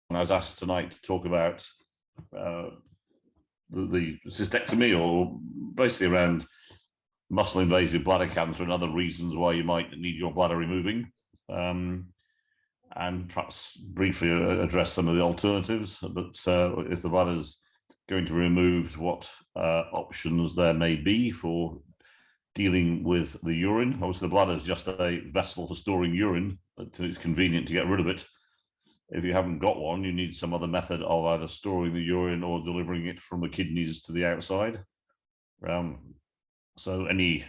I was asked tonight to talk about the cystectomy, or basically around muscle invasive bladder cancer and other reasons why you might need your bladder removing, and perhaps briefly address some of the alternatives. But if the bladder's going to be removed, what options there may be for dealing with the urine. Obviously, the bladder is just a vessel for storing urine. It's convenient to get rid of it. If you haven't got one, you need some other method of either storing the urine or delivering it from the kidneys to the outside. So any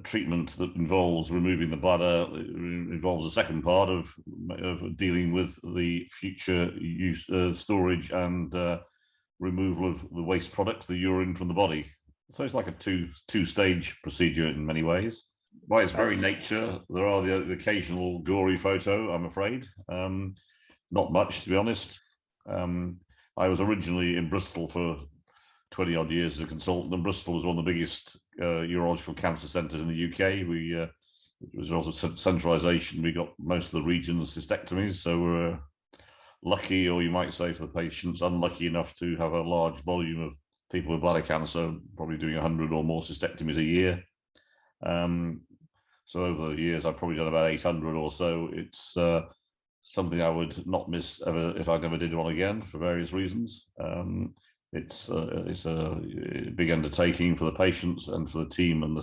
treatment that involves removing the bladder involves a second part of dealing with the future use, storage and removal of the waste products, the urine from the body. So it's like a two-stage procedure in many ways. By its very nature, there are the occasional gory photo, I'm afraid. Not much, to be honest. I was originally in Bristol for 20 odd years as a consultant, and Bristol was one of the biggest urological cancer centres in the UK. It was also centralisation. We got most of the regions cystectomies, so we're lucky, or you might say for the patients, unlucky enough to have a large volume of people with bladder cancer, probably doing 100 or more cystectomies a year. So over the years, I've probably done about 800 or so. It's something I would not miss ever if I never did one again, for various reasons. It's a big undertaking for the patients and for the team, and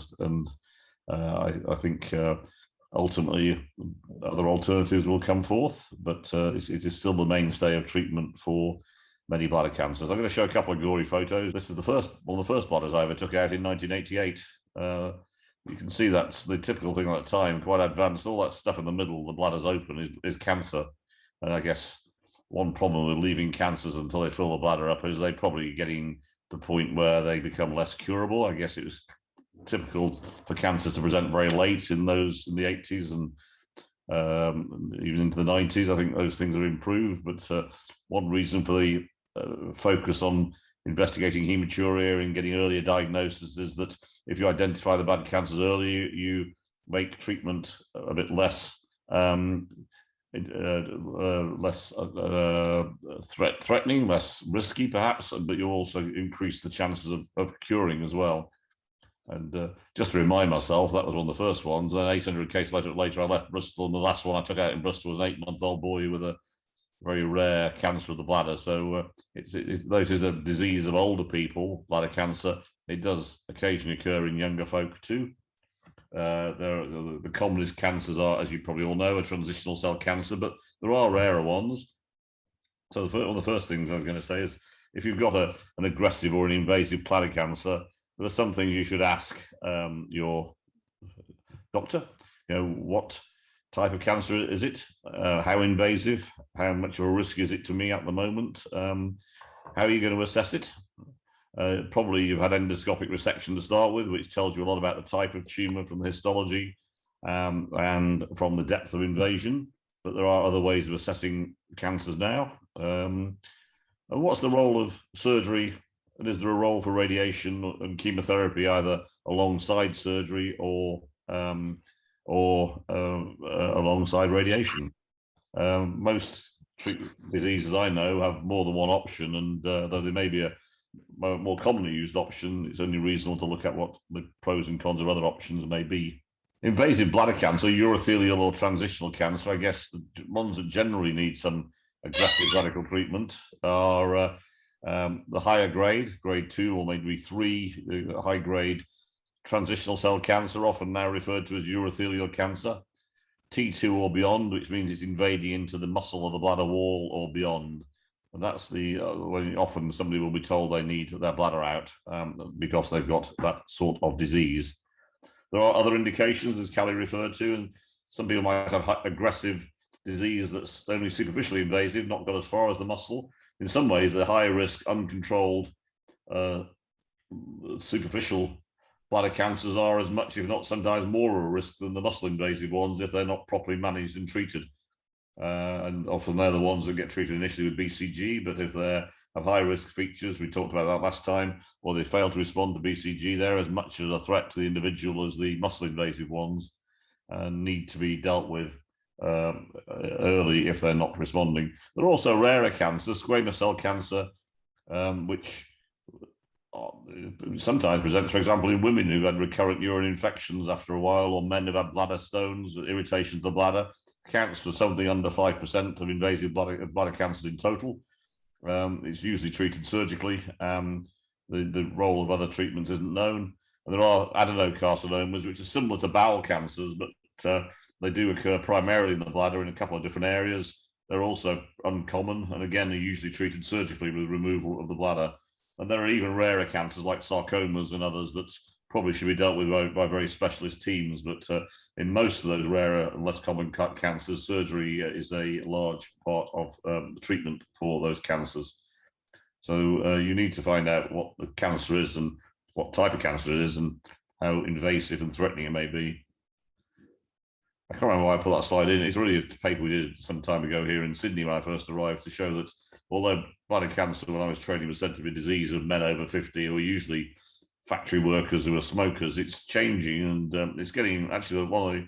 I think ultimately other alternatives will come forth, but it is still the mainstay of treatment for many bladder cancers. I'm going to show a couple of gory photos. This is one of the first bladders I ever took out in 1988. You can see that's the typical thing at the time, quite advanced. All that stuff in the middle, the bladder's open, is cancer. And I guess one problem with leaving cancers until they fill the bladder up is they're probably getting to the point where they become less curable. I guess it was typical for cancers to present very late in the 80s and even into the 90s. I think those things have improved, but one reason for the focus on investigating hematuria and getting earlier diagnosis is that if you identify the bad cancers early, you make treatment a bit less threatening, less risky perhaps, but you also increase the chances of curing as well. And just to remind myself, that was one of the first ones. Then 800 cases later, I left Bristol, and the last one I took out in Bristol was an 8-month-old boy with a very rare cancer of the bladder. So though it is a disease of older people, bladder cancer, it does occasionally occur in younger folk too. The commonest cancers are, as you probably all know, a transitional cell cancer, but there are rarer ones. So one of the first things I was going to say is, if you've got an aggressive or an invasive bladder cancer, there are some things you should ask your doctor. What type of cancer is it? How invasive? How much of a risk is it to me at the moment? How are you going to assess it? Probably you've had endoscopic resection to start with, which tells you a lot about the type of tumour from the histology and from the depth of invasion. But there are other ways of assessing cancers now. And what's the role of surgery? And is there a role for radiation and chemotherapy, either alongside surgery or alongside radiation? Most diseases I know have more than one option, and though there may be a more commonly used option, it's only reasonable to look at what the pros and cons of other options may be. Invasive bladder cancer, urothelial or transitional cancer, I guess the ones that generally need some aggressive radical treatment are the higher grade 2 or maybe 3, high grade transitional cell cancer, often now referred to as urothelial cancer, T2 or beyond, which means it's invading into the muscle of the bladder wall or beyond. And that's when often somebody will be told they need their bladder out because they've got that sort of disease. There are other indications, as Callie referred to, and some people might have aggressive disease that's only superficially invasive, not got as far as the muscle. In some ways, the higher risk, uncontrolled, superficial bladder cancers are as much, if not sometimes more, of a risk than the muscle invasive ones if they're not properly managed and treated. And often they're the ones that get treated initially with BCG, but if they have high risk features, we talked about that last time, or they fail to respond to BCG, they're as much as a threat to the individual as the muscle invasive ones and need to be dealt with early if they're not responding. There are also rarer cancers, squamous cell cancer, which sometimes presents, for example, in women who've had recurrent urine infections after a while, or men who've had bladder stones, irritation of the bladder. Counts for something under 5% of invasive bladder cancers in total. It's usually treated surgically. The role of other treatments isn't known. And there are adenocarcinomas, which are similar to bowel cancers, but they do occur primarily in the bladder in a couple of different areas. They're also uncommon, and again, they're usually treated surgically with removal of the bladder. And there are even rarer cancers like sarcomas and others that probably should be dealt with by very specialist teams. But in most of those rarer and less common cancers, surgery is a large part of the treatment for those cancers. So you need to find out what the cancer is and what type of cancer it is and how invasive and threatening it may be. I can't remember why I put that slide in. It's really a paper we did some time ago here in Sydney when I first arrived, to show that although bladder cancer, when I was training, was said to be a disease of men over 50, who are usually factory workers who are smokers, it's changing, and it's getting, actually, one of the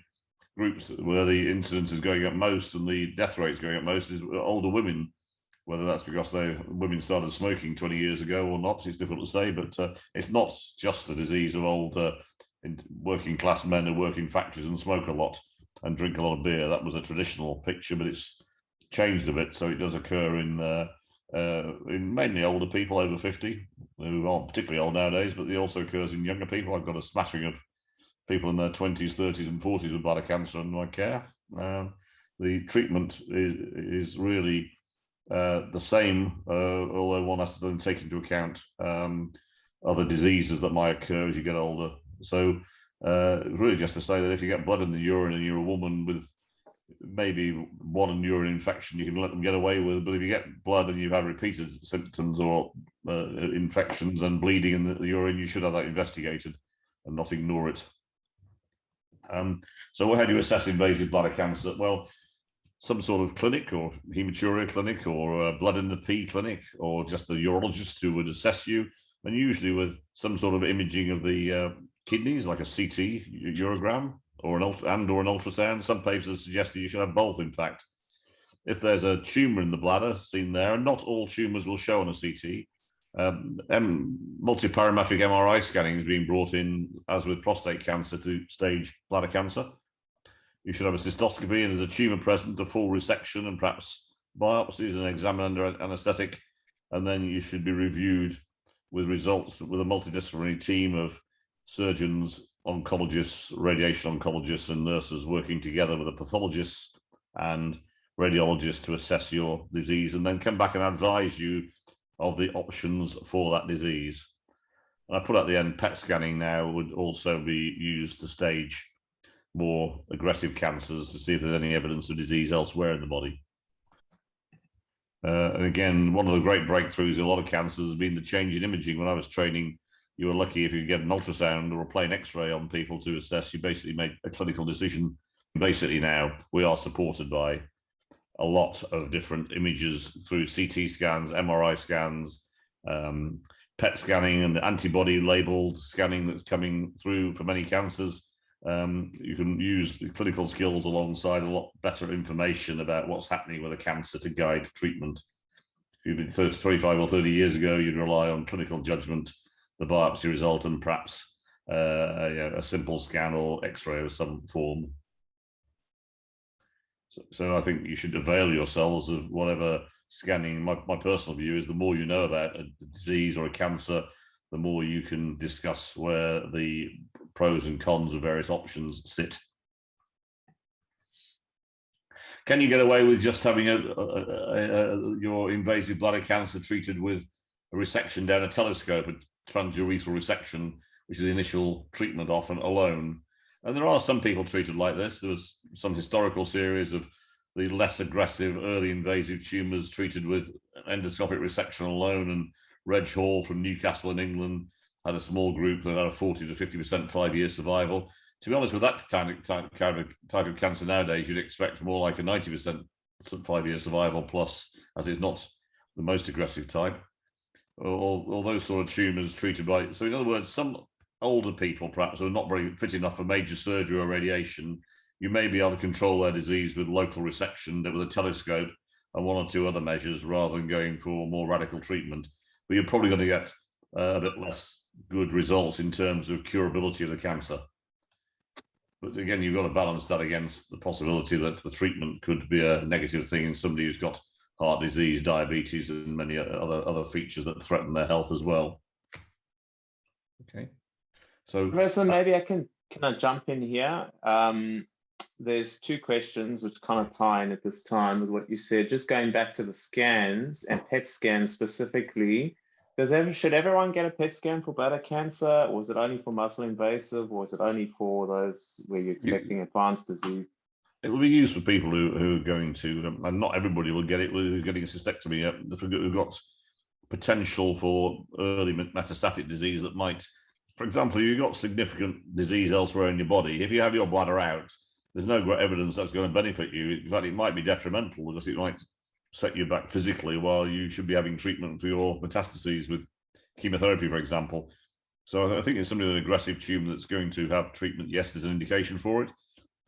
groups where the incidence is going up most and the death rate is going up most is older women. Whether that's because women started smoking 20 years ago or not, it's difficult to say, but it's not just a disease of old working class men who work in factories and smoke a lot and drink a lot of beer. That was a traditional picture, but it's changed a bit. So it does occur in mainly older people over 50, who aren't particularly old nowadays, but it also occurs in younger people. I've got a smattering of people in their 20s, 30s and 40s with bladder cancer in my care. The treatment is really the same, although one has to then take into account other diseases that might occur as you get older. So really just to say that if you get blood in the urine and you're a woman with maybe one urine infection, you can let them get away with it. But if you get blood and you've had repeated symptoms or infections and bleeding in the urine, you should have that investigated and not ignore it. So how do you assess invasive bladder cancer? Well, some sort of clinic or hematuria clinic or blood in the pee clinic, or just a urologist who would assess you, and usually with some sort of imaging of the kidneys, like a CT urogram or an ultrasound. Some papers have suggested you should have both, in fact. If there's a tumor in the bladder seen there, and not all tumors will show on a CT, multiparametric MRI scanning is being brought in, as with prostate cancer, to stage bladder cancer. You should have a cystoscopy, and there's a tumor present, a full resection, and perhaps biopsies, and examined under anesthetic. And then you should be reviewed with results with a multidisciplinary team of surgeons, oncologists, radiation oncologists, and nurses working together with the pathologists and radiologists to assess your disease, and then come back and advise you of the options for that disease. And I put at the end, PET scanning now would also be used to stage more aggressive cancers to see if there's any evidence of disease elsewhere in the body. And again, one of the great breakthroughs in a lot of cancers has been the change in imaging. When I was training, you were lucky if you could get an ultrasound or a plain X-ray on people to assess. You basically make a clinical decision. Basically now, we are supported by a lot of different images through CT scans, MRI scans, PET scanning, and antibody labeled scanning that's coming through for many cancers. You can use the clinical skills alongside a lot better information about what's happening with a cancer to guide treatment. If you've been 25 or 30 years ago, you'd rely on clinical judgment, the biopsy result, and perhaps a simple scan or X-ray of some form. So I think you should avail yourselves of whatever scanning. My personal view is the more you know about a disease or a cancer, the more you can discuss where the pros and cons of various options sit. Can you get away with just having your invasive bladder cancer treated with a resection down a telescope, a transurethral resection, which is the initial treatment often alone? And there are some people treated like this. There was some historical series of the less aggressive early invasive tumors treated with endoscopic resection alone, and Reg Hall from Newcastle in England had a small group that had a 40 to 50% 5-year survival. To be honest, with that type of cancer nowadays, you'd expect more like a 90% 5-year survival plus, as it's not the most aggressive type. Or those sort of tumors treated by, so in other words, some older people perhaps who are not very fit enough for major surgery or radiation, you may be able to control their disease with local resection, with a telescope, and one or two other measures, rather than going for more radical treatment. But you're probably going to get a bit less good results in terms of curability of the cancer. But again, you've got to balance that against the possibility that the treatment could be a negative thing in somebody who's got heart disease, diabetes, and many other features that threaten their health as well. Okay. So Professor, maybe can I jump in here? There's two questions which kind of tie in at this time with what you said. Just going back to the scans and PET scans specifically, should everyone get a PET scan for bladder cancer, or is it only for muscle invasive, or is it only for those where you're expecting advanced disease? It will be used for people who are going to, and not everybody will get it, who's getting a cystectomy, who've got potential for early metastatic disease that might, for example, if you've got significant disease elsewhere in your body, if you have your bladder out, there's no great evidence that's going to benefit you. In fact, it might be detrimental because it might set you back physically while you should be having treatment for your metastases with chemotherapy, for example. So I think it's something with an aggressive tumor that's going to have treatment. Yes, there's an indication for it.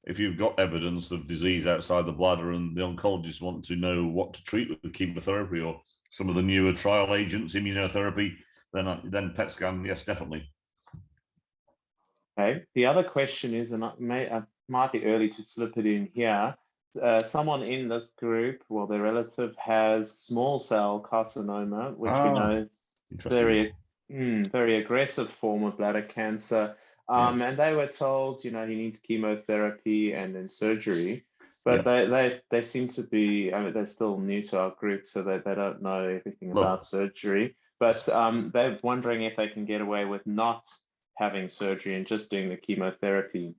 If you've got evidence of disease outside the bladder and the oncologists want to know what to treat with chemotherapy or some of the newer trial agents, immunotherapy, then PET scan, yes, definitely. Okay. The other question is, and I might be early to slip it in here, someone in this group, well, their relative has small cell carcinoma, which we know is very aggressive form of bladder cancer. And they were told, he needs chemotherapy and then surgery. But they seem to be, they're still new to our group, so they don't know everything about surgery. But they're wondering if they can get away with not having surgery and just doing the chemotherapy.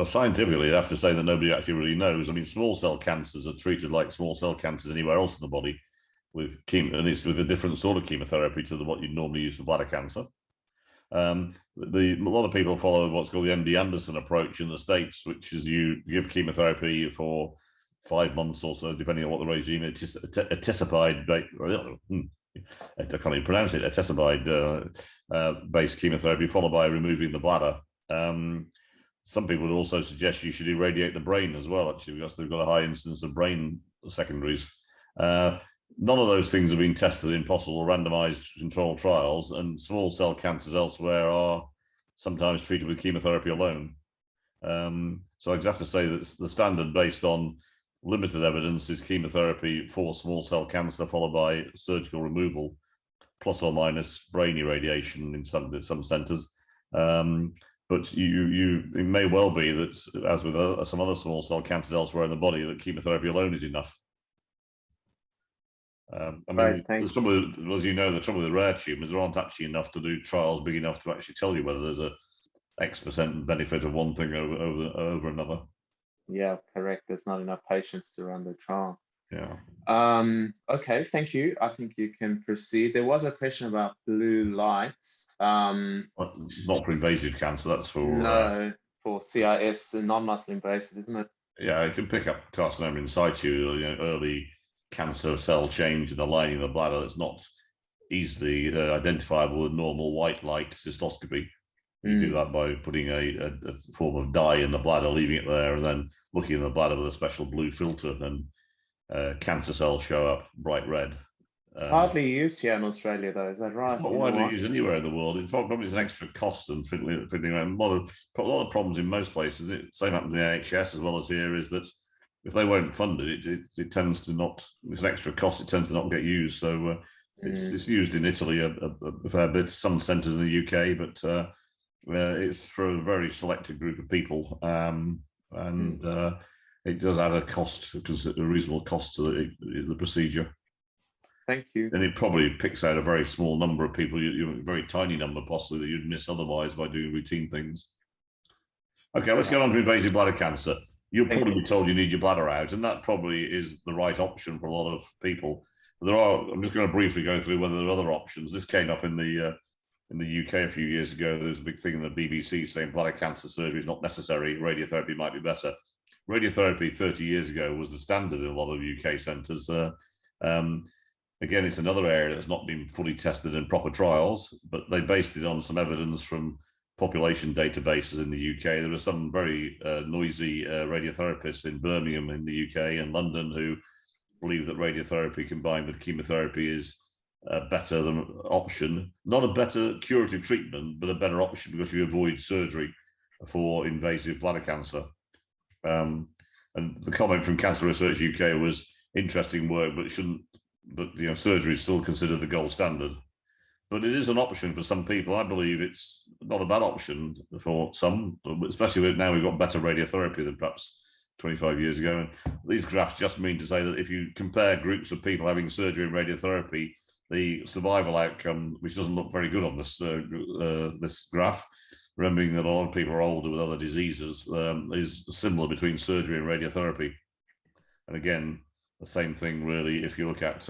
Scientifically, I have to say that nobody actually really knows. Small cell cancers are treated like small cell cancers anywhere else in the body with chemo, and it's with a different sort of chemotherapy to what you'd normally use for bladder cancer. A lot of people follow what's called the MD Anderson approach in the States, which is you give chemotherapy for 5 months or so, depending on what the regime is, etisipide, I can't even pronounce it, etisipide-based chemotherapy, followed by removing the bladder. Some people would also suggest you should irradiate the brain as well, actually, because they've got a high incidence of brain secondaries. None of those things have been tested in possible randomized controlled trials, and small cell cancers elsewhere are sometimes treated with chemotherapy alone. So I just have to say that the standard based on limited evidence is chemotherapy for small cell cancer, followed by surgical removal, plus or minus brain irradiation in some centers. But it may well be that, as with some other small cell cancers elsewhere in the body, that chemotherapy alone is enough. The trouble, as you know, the trouble with rare tumors, there aren't actually enough to do trials big enough to actually tell you whether there's a X% benefit of one thing over another. Yeah, correct. There's not enough patients to run the trial. Yeah. Okay, thank you. I think you can proceed. There was a question about blue lights. Not for invasive cancer, that's for... No, for CIS, non-muscle invasive, isn't it? Yeah, it can pick up carcinoma in situ, early cancer cell change in the lining of the bladder that's not easily identifiable with normal white light cystoscopy. You do that by putting a form of dye in the bladder, leaving it there, and then looking in the bladder with a special blue filter, and cancer cells show up bright red. It's hardly used here in Australia, though. Is that right? It's not widely used anywhere in the world. It's probably an extra cost and fiddling around. A lot of problems in most places. Same happens in the NHS as well as here. Is that if they won't fund it tends to not. It's an extra cost. It tends to not get used. So it's used in Italy a fair bit. Some centres in the UK, but it's for a very selected group of people, and it does add a reasonable cost to the procedure. Thank you. And it probably picks out a very small number of people, a very tiny number possibly that you'd miss otherwise by doing routine things. Okay, let's get on to invasive bladder cancer. You'll probably be told you need your bladder out, and that probably is the right option for a lot of people. But I'm just going to briefly go through whether there are other options. This came up in the UK a few years ago. There was a big thing in the BBC saying bladder cancer surgery is not necessary, radiotherapy might be better. Radiotherapy 30 years ago was the standard in a lot of UK centres. Again, it's another area that's not been fully tested in proper trials, but they based it on some evidence from population databases in the UK. There are some very noisy radiotherapists in Birmingham in the UK and London who believe that radiotherapy combined with chemotherapy is a better than option, not a better curative treatment, but a better option because you avoid surgery for invasive bladder cancer. And the comment from Cancer Research UK was interesting work, but surgery is still considered the gold standard. But it is an option for some people. I believe it's not a bad option for some, especially now we've got better radiotherapy than perhaps 25 years ago. And these graphs just mean to say that if you compare groups of people having surgery and radiotherapy, the survival outcome, which doesn't look very good on this this graph, remembering that a lot of people are older with other diseases, is similar between surgery and radiotherapy. And again, the same thing really if you look at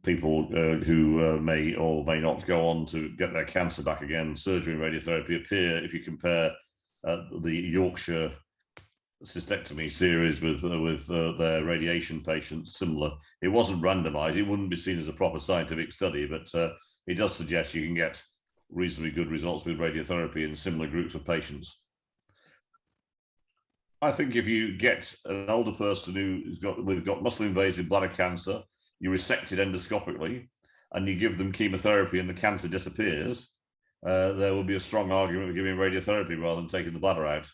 people who may or may not go on to get their cancer back again. Surgery and radiotherapy appear, if you compare the Yorkshire cystectomy series with their radiation patients, similar. It wasn't randomized. It wouldn't be seen as a proper scientific study, but it does suggest you can get reasonably good results with radiotherapy in similar groups of patients. I think if you get an older person who's got muscle invasive bladder cancer, you resect it endoscopically, and you give them chemotherapy and the cancer disappears, there will be a strong argument for giving radiotherapy rather than taking the bladder out.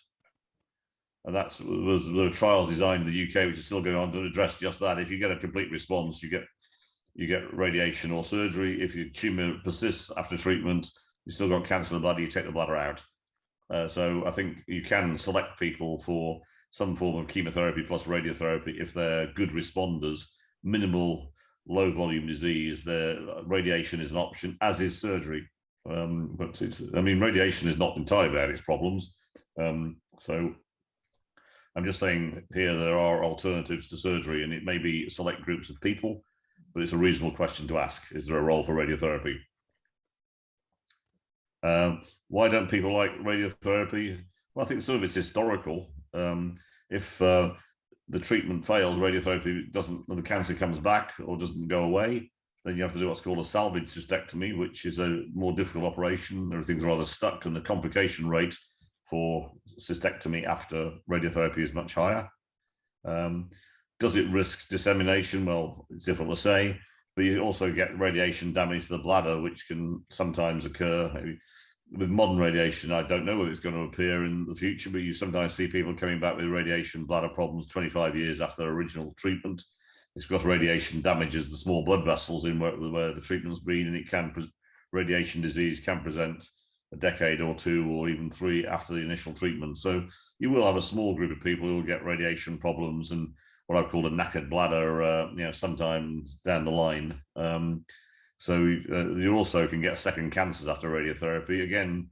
And there were trials designed in the UK which are still going on to address just that. If you get a complete response, you get radiation or surgery. If your tumor persists after treatment, you still got cancer in the bladder, you take the bladder out. So I think you can select people for some form of chemotherapy plus radiotherapy if they're good responders, minimal low volume disease. Their radiation is an option, as is surgery. But radiation is not entirely without its problems. So I'm just saying here there are alternatives to surgery, and it may be select groups of people, but it's a reasonable question to ask. Is there a role for radiotherapy? Why don't people like radiotherapy? Well, I think some of it's historical. If the treatment fails, radiotherapy the cancer comes back or doesn't go away, then you have to do what's called a salvage cystectomy, which is a more difficult operation. Everything's rather stuck, and the complication rate for cystectomy after radiotherapy is much higher. Does it risk dissemination? Well, it's difficult to say, but you also get radiation damage to the bladder, which can sometimes occur. With modern radiation, I don't know whether it's going to appear in the future, but you sometimes see people coming back with radiation bladder problems 25 years after their original treatment. It's because radiation damages the small blood vessels in where the treatment's been, and radiation disease can present a decade or two or even 3 after the initial treatment. So you will have a small group of people who will get radiation problems and what I've called a knackered bladder, sometimes down the line. So you also can get second cancers after radiotherapy. Again,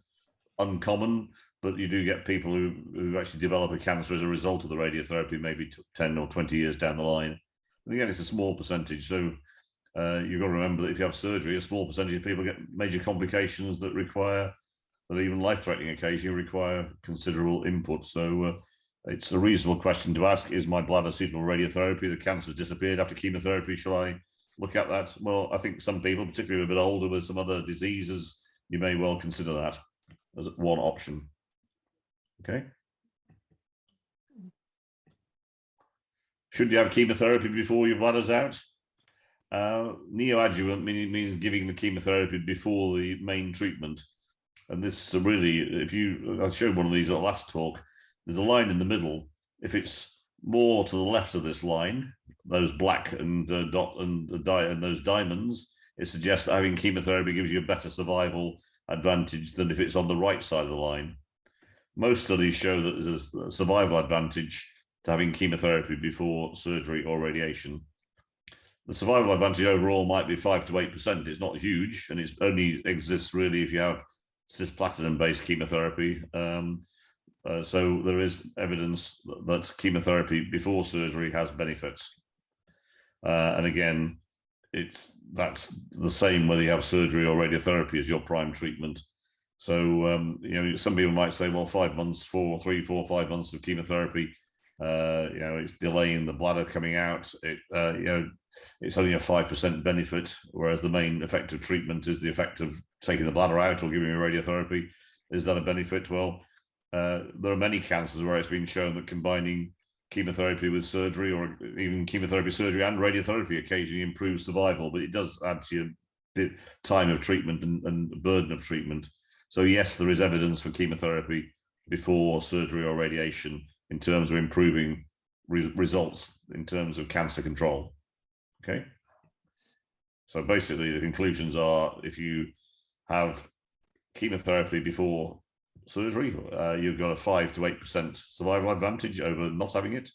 uncommon, but you do get people who actually develop a cancer as a result of the radiotherapy, maybe 10 or 20 years down the line. And again, it's a small percentage. So you've got to remember that if you have surgery, a small percentage of people get major complications that even life-threatening occasionally require considerable input. So it's a reasonable question to ask. Is my bladder suitable for radiotherapy? The cancer's disappeared after chemotherapy. Shall I look at that? Well, I think some people, particularly a bit older with some other diseases, you may well consider that as one option. Okay. Should you have chemotherapy before your bladder's out? Neoadjuvant means giving the chemotherapy before the main treatment. And this really, I showed one of these at the last talk, there's a line in the middle. If it's more to the left of this line, those black and those diamonds, it suggests that having chemotherapy gives you a better survival advantage than if it's on the right side of the line. Most studies show that there's a survival advantage to having chemotherapy before surgery or radiation. The survival advantage overall might be 5 to 8%. It's not huge, and it only exists really if you have cisplatin-based chemotherapy. So there is evidence that chemotherapy before surgery has benefits. And again, that's the same whether you have surgery or radiotherapy as your prime treatment. So some people might say, well, 5 months, 3, 4, 5 months of chemotherapy It's delaying the bladder coming out. It's only a 5% benefit, whereas the main effective treatment is the effect of taking the bladder out or giving radiotherapy. Is that a benefit? Well, there are many cancers where it's been shown that combining chemotherapy with surgery, or even chemotherapy, surgery, and radiotherapy occasionally improves survival, but it does add to your time of treatment and burden of treatment. So yes, there is evidence for chemotherapy before surgery or radiation in terms of improving results in terms of cancer control. Okay. So basically the conclusions are, if you have chemotherapy before surgery, you've got a 5 to 8% survival advantage over not having it.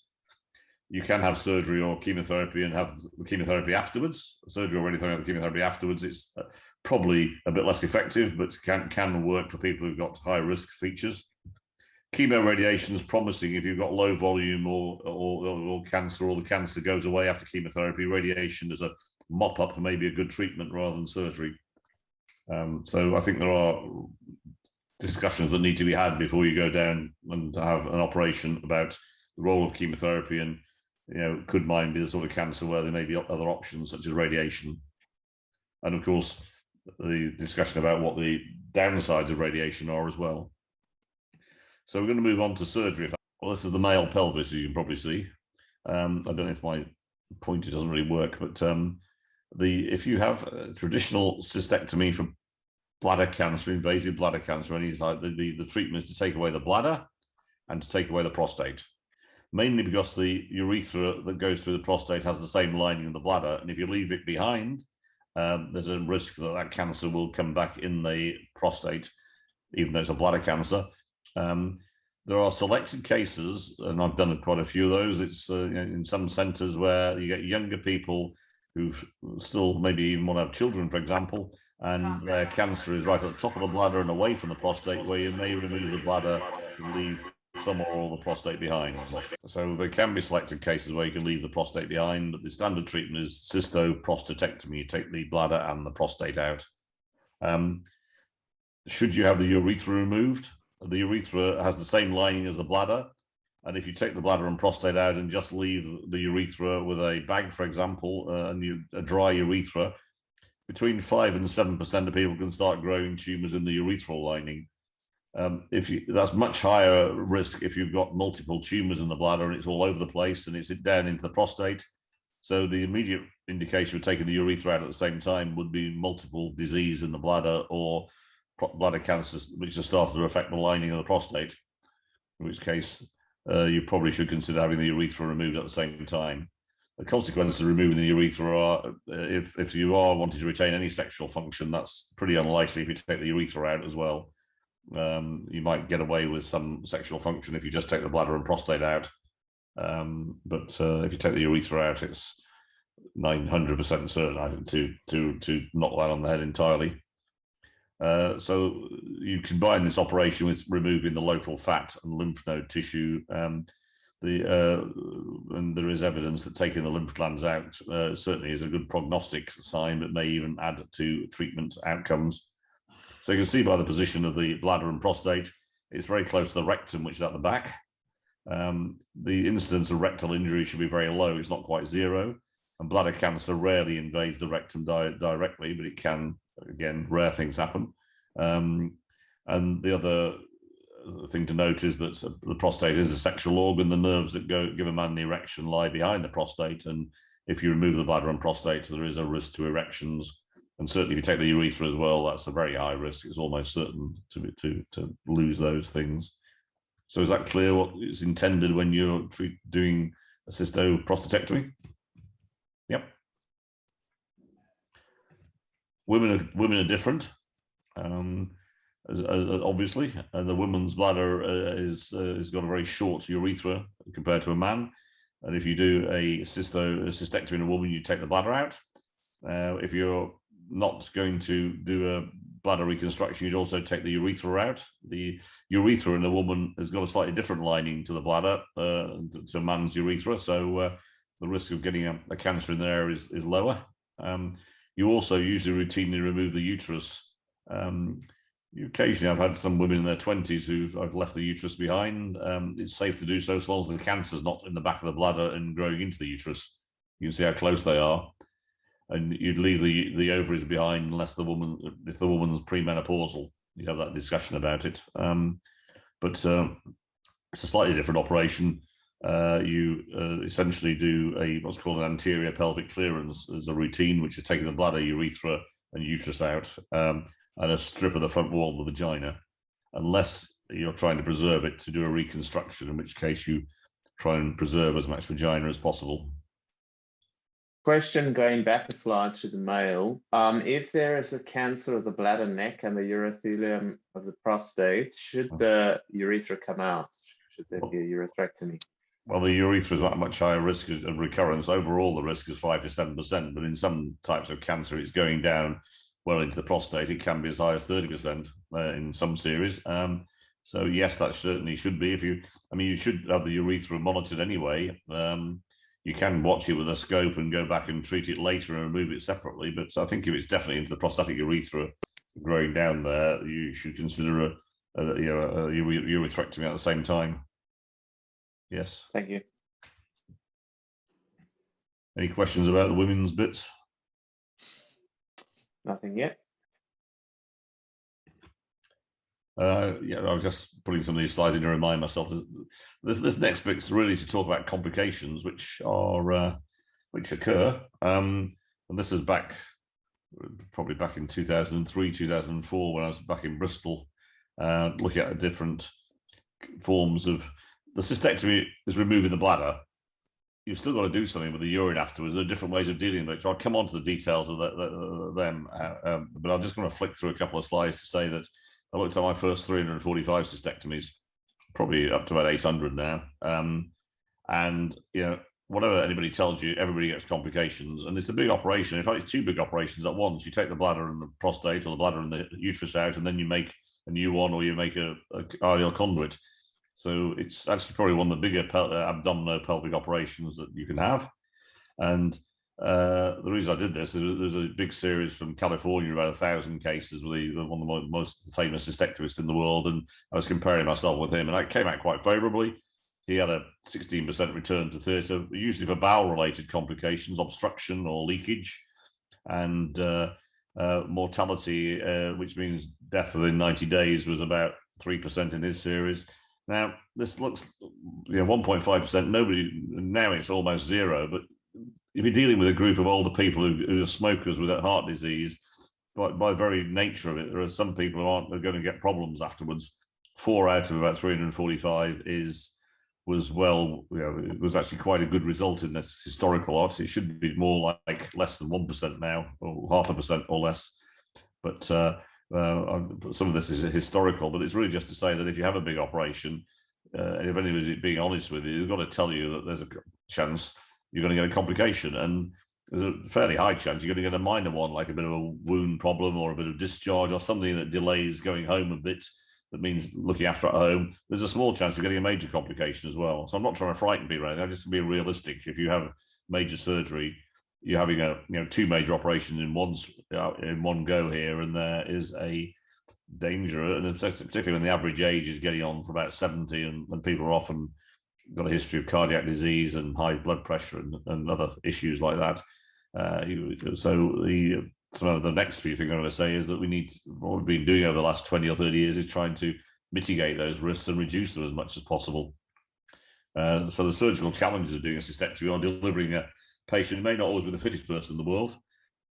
You can have surgery or chemotherapy and have the chemotherapy afterwards. Surgery or radiotherapy, chemotherapy afterwards, it's probably a bit less effective, but can work for people who've got high risk features. Chemo radiation is promising if you've got low volume or cancer, or the cancer goes away after chemotherapy. Radiation is a mop-up, maybe a good treatment rather than surgery. So I think there are discussions that need to be had before you go down and have an operation about the role of chemotherapy, and could mine be the sort of cancer where there may be other options such as radiation. And of course, the discussion about what the downsides of radiation are as well. So we're going to move on to surgery. Well, this is the male pelvis, as you can probably see. I don't know if my pointer doesn't really work, but if you have a traditional cystectomy for bladder cancer, invasive bladder cancer, any type, the treatment is to take away the bladder and to take away the prostate. Mainly because the urethra that goes through the prostate has the same lining as the bladder, and if you leave it behind, there's a risk that cancer will come back in the prostate, even though it's a bladder cancer. There are selected cases, and I've done quite a few of those. It's in some centres where you get younger people who still maybe even want to have children, for example, and their cancer is right at the top of the bladder and away from the prostate, where you may remove the bladder and leave some or all the prostate behind. So there can be selected cases where you can leave the prostate behind, but the standard treatment is cystoprostatectomy. You take the bladder and the prostate out. Should you have the urethra removed? The urethra has the same lining as the bladder, and if you take the bladder and prostate out and just leave the urethra with a bag, for example, and a dry urethra, between 5 and 7% of people can start growing tumors in the urethral lining. That's much higher risk if you've got multiple tumors in the bladder and it's all over the place and it's down into the prostate. So the immediate indication of taking the urethra out at the same time would be multiple disease in the bladder, or bladder cancers which are starting to affect the lining of the prostate, in which case you probably should consider having the urethra removed at the same time. The consequences of removing the urethra are, if you are wanting to retain any sexual function, that's pretty unlikely if you take the urethra out as well. You might get away with some sexual function if you just take the bladder and prostate out. But if you take the urethra out, it's 900% certain, I think, to knock that on the head entirely. So you combine this operation with removing the local fat and lymph node tissue. And there is evidence that taking the lymph glands out certainly is a good prognostic sign, but may even add to treatment outcomes. So you can see by the position of the bladder and prostate, it's very close to the rectum, which is at the back. The incidence of rectal injury should be very low. It's not quite zero. And bladder cancer rarely invades the rectum directly, but it can, again, rare things happen. And the other thing to note is that the prostate is a sexual organ. The nerves that give a man an erection lie behind the prostate. And if you remove the bladder and prostate, there is a risk to erections. And certainly if you take the urethra as well, that's a very high risk. It's almost certain to lose those things. So is that clear what is intended when you're doing a cystoprostatectomy? Yep. Women are different, obviously, and the woman's bladder has got a very short urethra compared to a man. And if you do a cystectomy in a woman, you take the bladder out. If you're not going to do a bladder reconstruction, you'd also take the urethra out. The urethra in a woman has got a slightly different lining to the bladder, to a man's urethra, so the risk of getting a cancer in there is lower. You also usually routinely remove the uterus. Occasionally, I've had some women in their 20s I've left the uterus behind. It's safe to do so as long as the cancer's not in the back of the bladder and growing into the uterus. You can see how close they are. And you'd leave the ovaries behind unless if the woman's premenopausal, you have that discussion about it. But it's a slightly different operation. You essentially do what's called an anterior pelvic clearance as a routine, which is taking the bladder, urethra, and uterus out, and a strip of the front wall of the vagina, unless you're trying to preserve it to do a reconstruction, in which case you try and preserve as much vagina as possible. Question going back a slide to the male. If there is a cancer of the bladder neck and the urothelium of the prostate, should the urethra come out? Should there be a urethrectomy? Well, the urethra is at a much higher risk of recurrence. Overall, the risk is 5 to 7%, but in some types of cancer, it's going down well into the prostate. It can be as high as 30% in some series. So yes, that certainly should be. You should have the urethra monitored anyway. You can watch it with a scope and go back and treat it later and remove it separately. But I think if it's definitely into the prostatic urethra growing down there, you should consider a urethrectomy at the same time. Yes. Thank you. Any questions about the women's bits? Nothing yet. Yeah, I was just putting some of these slides in to remind myself. This next bit's really to talk about complications which occur. And this is probably back in 2003, 2004, when I was back in Bristol, looking at different forms of the cystectomy is removing the bladder. You've still got to do something with the urine afterwards. There are different ways of dealing with it. So I'll come on to the details of them, but I'm just going to flick through a couple of slides to say that I looked at my first 345 cystectomies, probably up to about 800 now. And whatever anybody tells you, everybody gets complications, and it's a big operation. In fact, it's two big operations at once. You take the bladder and the prostate, or the bladder and the uterus out, and then you make a new one, or you make a ideal conduit. So it's actually probably one of the bigger abdominopelvic operations that you can have. And the reason I did this is there's a big series from California, about 1,000 cases, with one of the most famous cystectomists in the world, and I was comparing myself with him, and I came out quite favorably. He had a 16% return to theatre, usually for bowel-related complications, obstruction or leakage, and mortality, which means death within 90 days, was about 3% in his series. Now, this looks, 1.5%. Nobody, now it's almost zero, but if you're dealing with a group of older people who are smokers with heart disease, by very nature of it, there are some people who are going to get problems afterwards. 4 out of about 345 was actually quite a good result in this historical odds. It should be more like less than 1% now, or 0.5% or less. But some of this is historical, but it's really just to say that if you have a big operation, if anybody's being honest with you, they've got to tell you that there's a chance you're going to get a complication, and there's a fairly high chance you're going to get a minor one, like a bit of a wound problem or a bit of discharge or something that delays going home a bit. That means looking after at home. There's a small chance of getting a major complication as well. So I'm not trying to frighten people. I'm just being realistic. If you have major surgery, you're having two major operations in one go here, and there is a danger, and particularly when the average age is getting on for about 70, and people are often got a history of cardiac disease and high blood pressure and other issues like that. Some of the next few things I'm going to say is that what we've been doing over the last 20 or 30 years is trying to mitigate those risks and reduce them as much as possible. So the surgical challenges of doing a cystectomy are delivering a patient who may not always be the fittest person in the world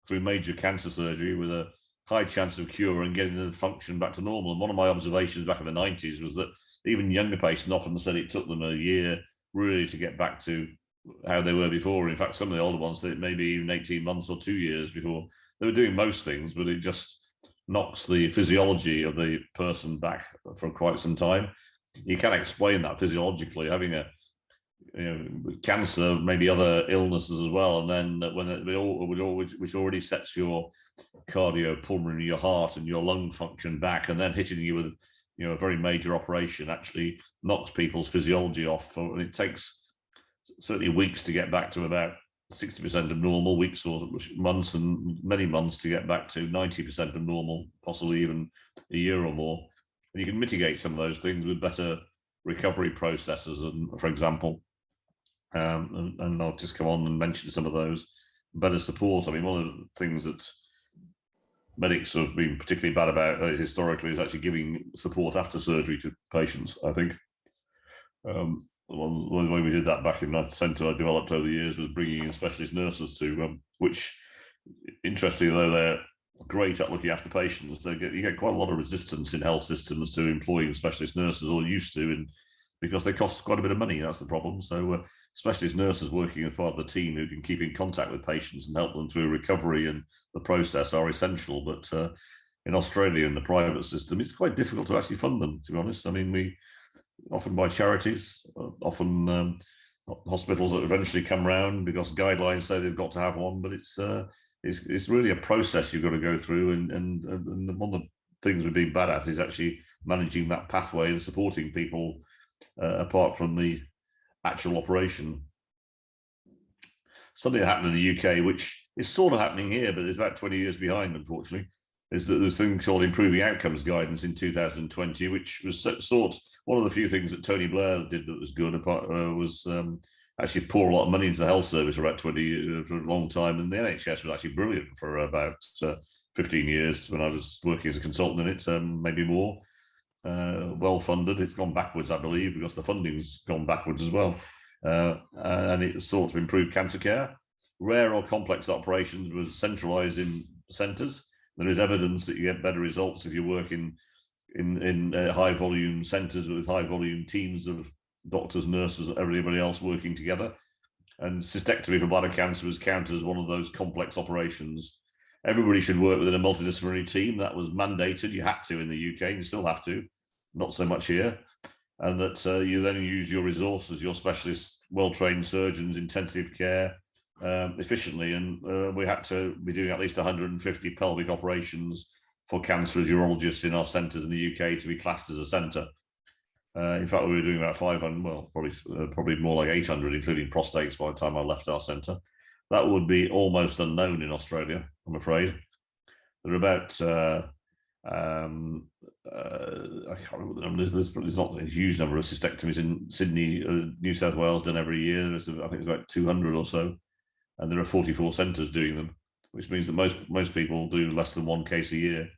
through major cancer surgery with a high chance of cure and getting the function back to normal. And one of my observations back in the 90s was that even younger patients often said it took them a year really to get back to how they were before. In fact, some of the older ones, maybe even 18 months or 2 years before. They were doing most things, but it just knocks the physiology of the person back for quite some time. You can explain that physiologically, having a cancer, maybe other illnesses as well, and then which already sets your cardiopulmonary, your heart and your lung function back, and then hitting you with a very major operation actually knocks people's physiology off. And it takes certainly weeks to get back to about 60% of normal, weeks or months, and many months to get back to 90% of normal, possibly even a year or more. And you can mitigate some of those things with better recovery processes, and for example, and I'll just come on and mention some of those. Better support. I mean, one of the things that medics have been particularly bad about historically is actually giving support after surgery to patients, I think. One way we did that back in that centre I developed over the years was bringing in specialist nurses to, which, interestingly, though they're great at looking after patients, you get quite a lot of resistance in health systems to employing specialist nurses, or used to, and because they cost quite a bit of money. That's the problem. So specialist nurses working as part of the team who can keep in contact with patients and help them through recovery and the process are essential. But in Australia, in the private system, it's quite difficult to actually fund them, to be honest. I mean, we often by charities, often hospitals that eventually come round because guidelines say they've got to have one, but it's really a process you've got to go through, and one of the things we've been bad at is actually managing that pathway and supporting people apart from the actual operation. Something that happened in the UK, which is sort of happening here, but it's about 20 years behind, unfortunately, is that there's a thing called Improving Outcomes Guidance in 2020, which was one of the few things that Tony Blair did that was good, was actually pour a lot of money into the health service for about 20 years, for a long time. And the NHS was actually brilliant for about 15 years when I was working as a consultant in it, maybe more. Well funded. It's gone backwards, I believe, because the funding's gone backwards as well. And it sort of improved cancer care. Rare or complex operations was centralised in centres. There is evidence that you get better results if you work in high volume centres with high volume teams of doctors, nurses, everybody else working together. And cystectomy for bladder cancer was counted as one of those complex operations. Everybody should work within a multidisciplinary team. That was mandated. You had to in the UK, you still have to, not so much here. And that you then use your resources, your specialists, well-trained surgeons, intensive care efficiently. And we had to be doing at least 150 pelvic operations for cancer as urologists in our centres in the UK to be classed as a centre. In fact, we were doing about 500, well, probably more like 800, including prostates by the time I left our centre. That would be almost unknown in Australia, I'm afraid. There are about, I can't remember the numbers, there's not a huge number of cystectomies in Sydney, New South Wales done every year. I think it's about 200 or so. And there are 44 centres doing them, which means that most people do less than one case a year.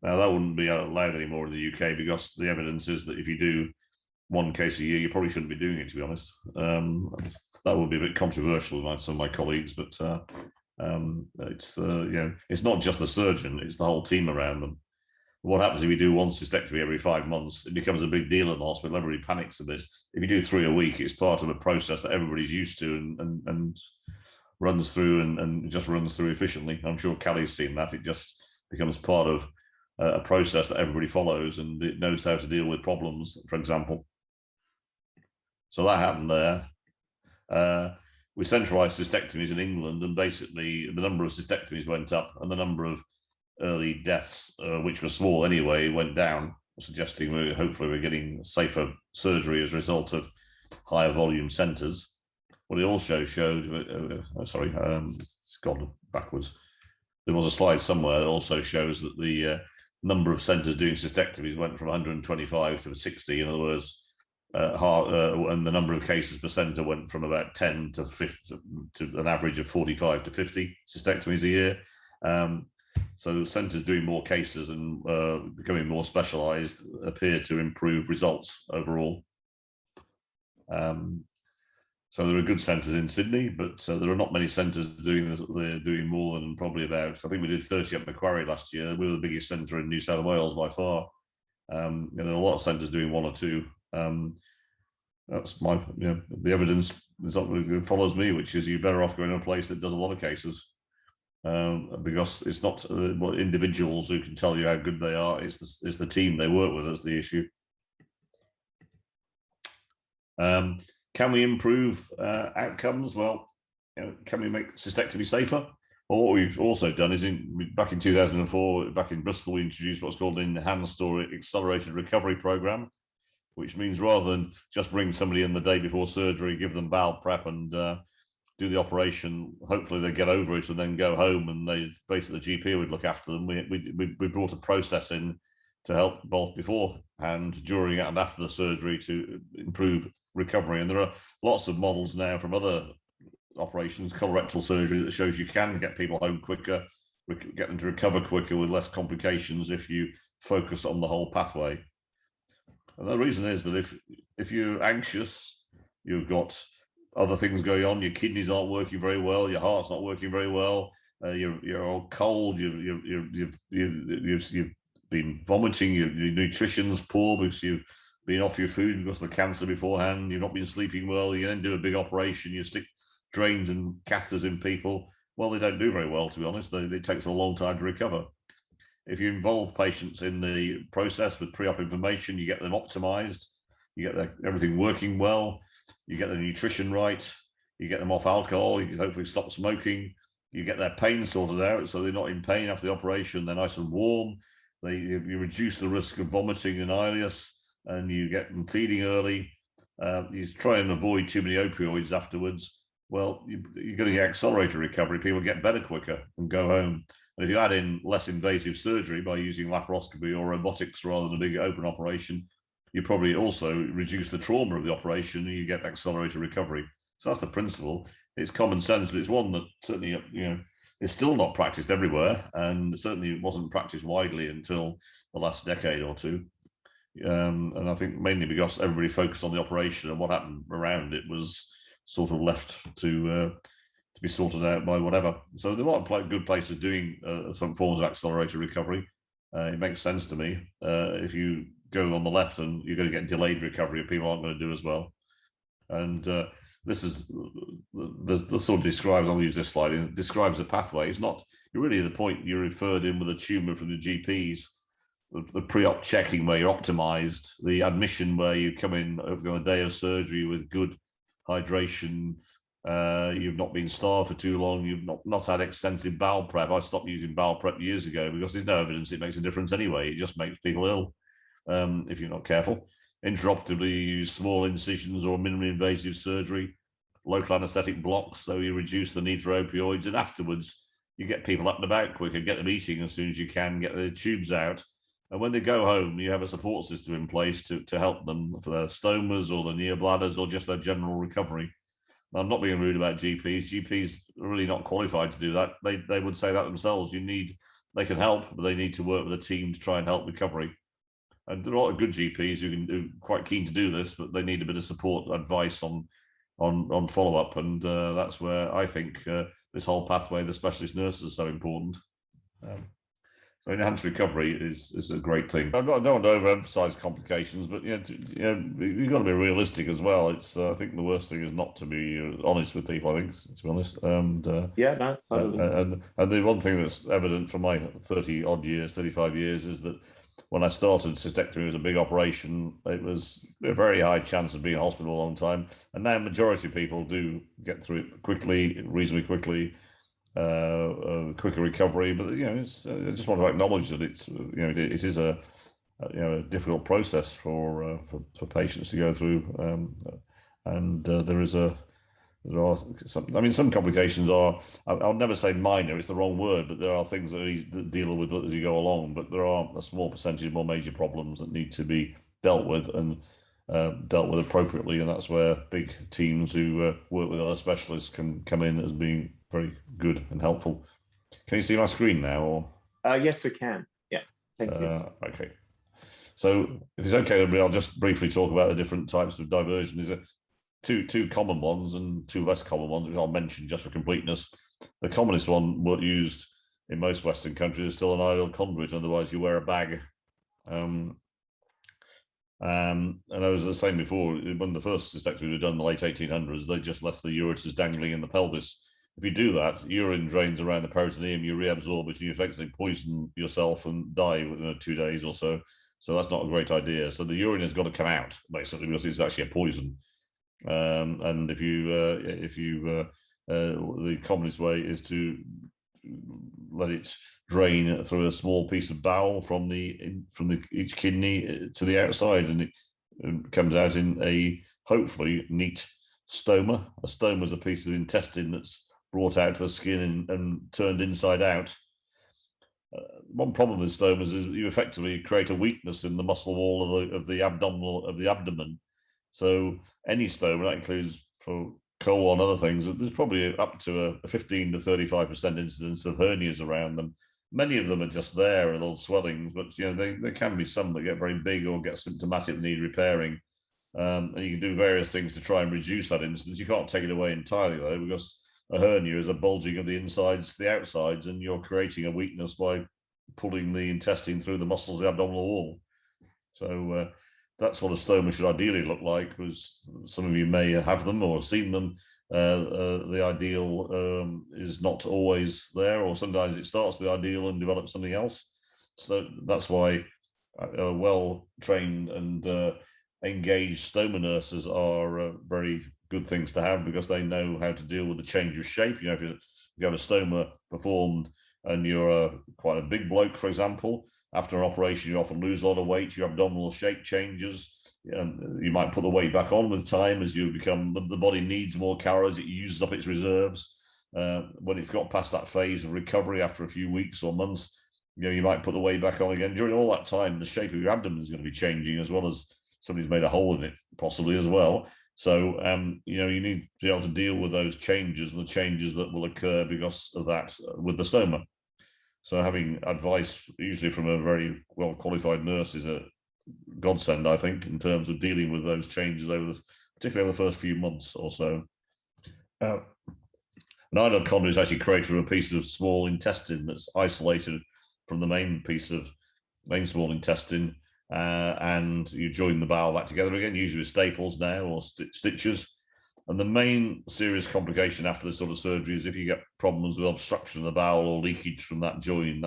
Now, that wouldn't be allowed anymore in the UK because the evidence is that if you do one case a year, you probably shouldn't be doing it, to be honest. That would be a bit controversial with some of my colleagues, but it's not just the surgeon, it's the whole team around them. What happens if you do one cystectomy every 5 months? It becomes a big deal in the hospital. Everybody panics a bit. If you do 3 a week, it's part of a process that everybody's used to and runs through and just runs through efficiently. I'm sure Callie's seen that. It just becomes part of a process that everybody follows, and it knows how to deal with problems, for example. So that happened there. We centralised cystectomies in England, and basically the number of cystectomies went up and the number of early deaths, which were small anyway, went down, suggesting hopefully we're getting safer surgery as a result of higher volume centres. What it also showed, it's gone backwards. There was a slide somewhere that also shows that the number of centres doing cystectomies went from 125 to 60. In other words, and the number of cases per centre went from about 10 to 50 to an average of 45 to 50 cystectomies a year. So centres doing more cases and becoming more specialised appear to improve results overall. So there are good centres in Sydney, but there are not many centres doing this. They're doing more than probably about, I think we did 30 at Macquarie last year. We were the biggest centre in New South Wales by far. There are a lot of centres doing 1 or 2. That's my, the evidence follows me, which is you're better off going to a place that does a lot of cases. Because it's not individuals who can tell you how good they are, it's the team they work with that's the issue. Can we improve outcomes? Well, can we make cystectomy safer? Well, what we've also done is back in 2004, back in Bristol, we introduced what's called an enhanced or accelerated recovery program, which means rather than just bring somebody in the day before surgery, give them bowel prep and do the operation. Hopefully they get over it and then go home, and they basically the GP would look after them. We brought a process in to help both beforehand, during, and after the surgery to improve recovery. And there are lots of models now from other operations, colorectal surgery, that shows you can get people home quicker, get them to recover quicker with less complications if you focus on the whole pathway. And the reason is that if you're anxious, you've got other things going on, your kidneys aren't working very well, your heart's not working very well, you're all cold, you've been vomiting, your nutrition's poor because you've been off your food because of the cancer beforehand, you've not been sleeping well, you then do a big operation, you stick drains and catheters in people. Well, they don't do very well, to be honest. It takes a long time to recover. If you involve patients in the process with pre-op information, you get them optimized, you get everything working well, you get the nutrition right, you get them off alcohol, you can hopefully stop smoking, you get their pain sorted out so they're not in pain after the operation, they're nice and warm, you reduce the risk of vomiting and ileus, and you get them feeding early, you try and avoid too many opioids afterwards. Well, you're going to get accelerated recovery, people get better quicker and go home. And if you add in less invasive surgery by using laparoscopy or robotics rather than a big open operation, you probably also reduce the trauma of the operation and you get accelerated recovery. So that's the principle. It's common sense, but it's one that certainly, is still not practiced everywhere, and certainly wasn't practiced widely until the last decade or two. And I think mainly because everybody focused on the operation, and what happened around it was sort of left to be sorted out by whatever. So there are a lot of good places doing some forms of accelerated recovery. It makes sense to me. If you go on the left, and you're going to get delayed recovery, people aren't going to do as well. And this is the sort of describes, I'll use this slide, it describes the pathway. It's not really the point you're referred in with a tumor from the GPs, the pre-op checking where you're optimized, the admission where you come in over a day of surgery with good hydration, you've not been starved for too long, you've not had extensive bowel prep. I stopped using bowel prep years ago because there's no evidence it makes a difference anyway. It just makes people ill if you're not careful. Intraoperatively, you use small incisions or minimally invasive surgery, local anesthetic blocks, so you reduce the need for opioids, and afterwards you get people up and about quicker, get them eating as soon as you can, get the tubes out. And when they go home, you have a support system in place to help them for their stomas or the neobladders or just their general recovery. I'm not being rude about GPs. GPs are really not qualified to do that. They would say that themselves. They can help, but they need to work with a team to try and help recovery. And there are a lot of good GPs who can do quite keen to do this, but they need a bit of support, advice on follow-up. And that's where I think this whole pathway, the specialist nurses, are so important. So enhanced recovery is a great thing. I don't want to overemphasize complications, but you've got to be realistic as well. It's I think the worst thing is not to be honest with people, I think, to be honest. And totally. And the one thing that's evident from my 35 years is that when I started, cystectomy was a big operation. It was a very high chance of being in hospital a long time. And now majority of people do get through it quickly, reasonably quickly. Quicker recovery, but I just want to acknowledge that it is a difficult process for patients to go through, and there are some complications are, I'll never say minor, it's the wrong word, but there are things that you deal with as you go along, but there are a small percentage of more major problems that need to be dealt with and dealt with appropriately, and that's where big teams who work with other specialists can come in as being very good and helpful. Can you see my screen now? Or? Yes, we can. Yeah, thank you. Okay. So if it's okay, everybody, I'll just briefly talk about the different types of diversion. There's two common ones and two less common ones, which I'll mention just for completeness. The commonest one, what used in most Western countries, is still an ideal conduit. Otherwise, you wear a bag. And I was saying before, when the first cystectomy was done in the late 1800s, they just left the ureters dangling in the pelvis. If you do that, urine drains around the peritoneum, you reabsorb it, you effectively poison yourself and die within 2 days or so. So that's not a great idea. So the urine has got to come out, basically, because it's actually a poison. And the commonest way is to let it drain through a small piece of bowel from each kidney to the outside, and it comes out in a hopefully neat stoma. A stoma is a piece of intestine that's brought out of the skin and turned inside out. One problem with stomas is you effectively create a weakness in the muscle wall of the abdomen. So any stoma, that includes for colon, other things, there's probably up to a 15 to 35% incidence of hernias around them. Many of them are just there, a little swellings, but there can be some that get very big or get symptomatic and need repairing. And you can do various things to try and reduce that incidence. You can't take it away entirely though, because a hernia is a bulging of the insides to the outsides, and you're creating a weakness by pulling the intestine through the muscles of the abdominal wall. So that's what a stoma should ideally look like. Because some of you may have them or seen them. The ideal is not always there, or sometimes it starts with ideal and develops something else. So that's why well-trained and engaged stoma nurses are very good things to have, because they know how to deal with the change of shape. If you have a stoma performed and you're quite a big bloke, for example, after an operation, you often lose a lot of weight, your abdominal shape changes. You might put the weight back on with time as you become, the body needs more calories, it uses up its reserves. When it's got past that phase of recovery after a few weeks or months, you might put the weight back on again. During all that time, the shape of your abdomen is going to be changing, as well as somebody's made a hole in it, possibly as well. So, you need to be able to deal with those changes and the changes that will occur because of that with the stoma. So having advice, usually from a very well-qualified nurse, is a godsend, I think, in terms of dealing with those changes particularly over the first few months or so. An idle conduit is actually created from a piece of small intestine that's isolated from the main small intestine, and you join the bowel back together again, usually with staples now or stitches. And the main serious complication after this sort of surgery is if you get problems with obstruction of the bowel or leakage from that joint.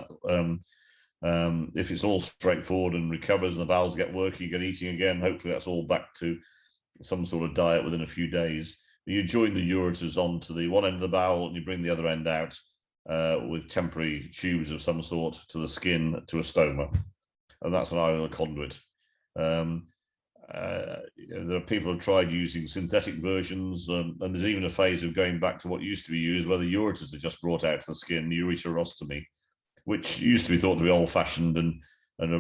If it's all straightforward and recovers and the bowels get working, you get eating again, hopefully that's all back to some sort of diet within a few days. You join the ureters onto the one end of the bowel and you bring the other end out with temporary tubes of some sort to the skin to a stoma. And that's an ideal conduit. There are people who have tried using synthetic versions, and there's even a phase of going back to what used to be used, where the ureters are just brought out to the skin, ureterostomy, which used to be thought to be old-fashioned and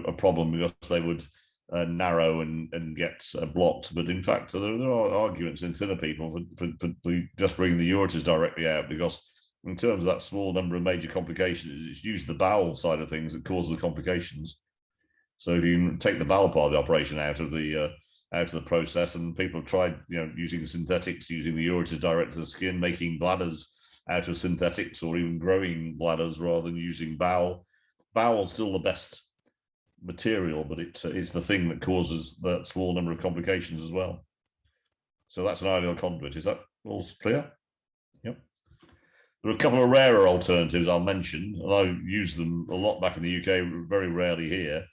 a problem because they would narrow and get blocked. But in fact, there are arguments in thinner people for just bringing the ureters directly out, because in terms of that small number of major complications, it's usually the bowel side of things that causes the complications. So if you take the bowel part of the operation out of the process, and people have tried, using synthetics, using the ureters direct to the skin, making bladders out of synthetics, or even growing bladders rather than using bowel. Bowel is still the best material, but it is the thing that causes that small number of complications as well. So that's an ideal conduit. Is that all clear? Yep. There are a couple of rarer alternatives I'll mention, and I use them a lot back in the UK, very rarely here.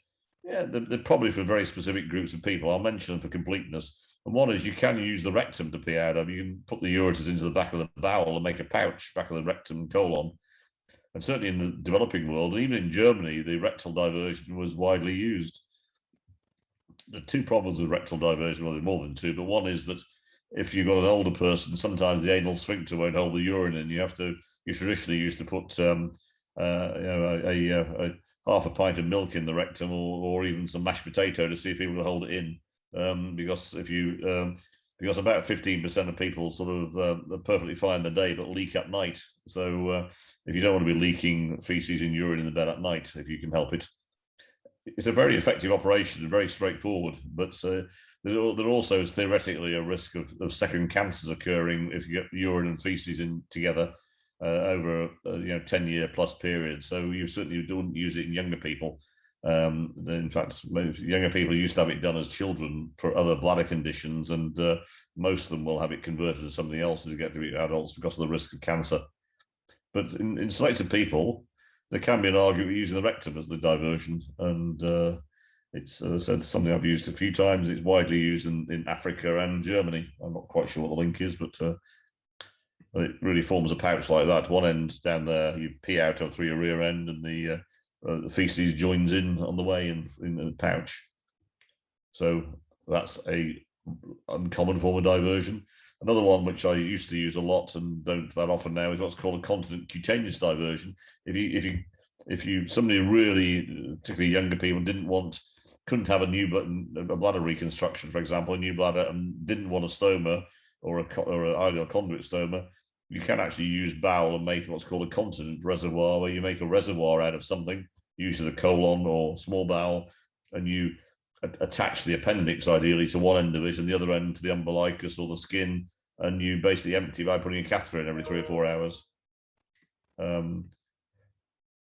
Yeah, they're probably for very specific groups of people. I'll mention them for completeness. And one is you can use the rectum to pee out of. You can put the ureters into the back of the bowel and make a pouch back of the rectum and colon. And certainly in the developing world, and even in Germany, the rectal diversion was widely used. The two problems with rectal diversion, well, there are more than two, but one is that if you've got an older person, sometimes the anal sphincter won't hold the urine in. You traditionally used to put half a pint of milk in the rectum, or even some mashed potato to see if people will hold it in, because because about 15% of people sort of are perfectly fine the day but leak at night. So if you don't want to be leaking feces and urine in the bed at night, if you can help it, it's a very effective operation, very straightforward. But there also is theoretically a risk of second cancers occurring if you get urine and feces in together over a 10-year plus period. So you certainly don't use it in younger people. In fact, most younger people used to have it done as children for other bladder conditions, and most of them will have it converted to something else as they get to be adults because of the risk of cancer. But in selected people, there can be an argument using the rectum as the diversion, and it's, as I said, something I've used a few times. It's widely used in Africa and Germany. I'm not quite sure what the link is, but it really forms a pouch like that. One end down there, you pee out of through your rear end, and the feces joins in on the way in the pouch. So that's a uncommon form of diversion. Another one which I used to use a lot and don't that often now is what's called a continent cutaneous diversion. If you somebody really, particularly younger people, couldn't have a bladder reconstruction, for example, a new bladder, and didn't want a stoma or an ileal conduit stoma, you can actually use bowel and make what's called a continent reservoir, where you make a reservoir out of something, usually the colon or small bowel, and you attach the appendix ideally to one end of it and the other end to the umbilicus or the skin, and you basically empty by putting a catheter in every 3 or 4 hours.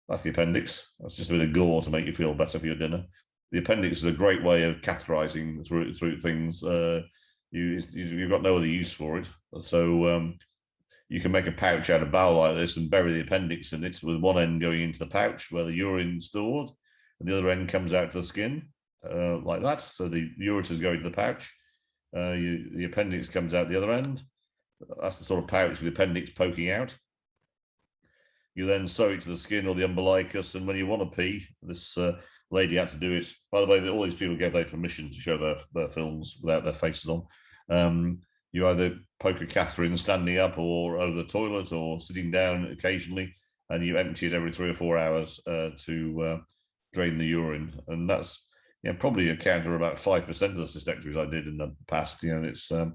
That's the appendix. That's just a bit of gore to make you feel better for your dinner. The appendix is a great way of catheterizing through things. You've got no other use for it. So you can make a pouch out of bowel like this and bury the appendix in it, with one end going into the pouch where the urine's stored, and the other end comes out to the skin like that. So the ureters go into the pouch. The appendix comes out the other end. That's the sort of pouch with the appendix poking out. You then sew it to the skin or the umbilicus, and when you want to pee, this lady had to do it. By the way, all these people gave their permission to show their films without their faces on. You either poke a catheter in standing up or over the toilet or sitting down occasionally, and you empty it every 3 or 4 hours to drain the urine. And that's probably accounted for about 5% of the cystectomies I did in the past. It's a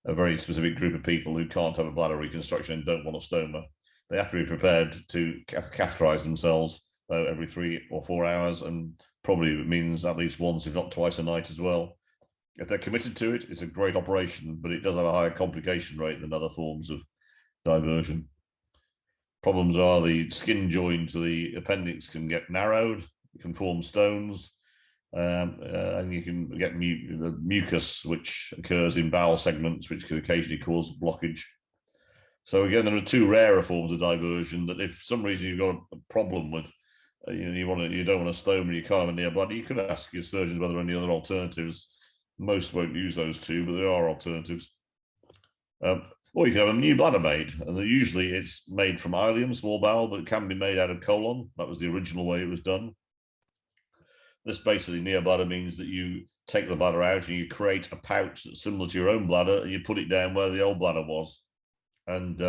very specific group of people who can't have a bladder reconstruction and don't want a stoma. They have to be prepared to catheterize themselves every 3 or 4 hours, and probably it means at least once, if not twice a night as well. If they're committed to it, it's a great operation, but it does have a higher complication rate than other forms of diversion. Problems are the skin joint to the appendix can get narrowed, it can form stones, and you can get mucus, which occurs in bowel segments, which can occasionally cause blockage. So again, there are 2 rarer forms of diversion that if for some reason you've got a problem with, you don't want a stoma, you can't have a near bladder, you could ask your surgeons whether there are any other alternatives. Most won't use those 2, but there are alternatives. Or you can have a new bladder made, and usually it's made from ileum, small bowel, but it can be made out of colon. That was the original way it was done. This basically near bladder means that you take the bladder out and you create a pouch that's similar to your own bladder, and you put it down where the old bladder was. And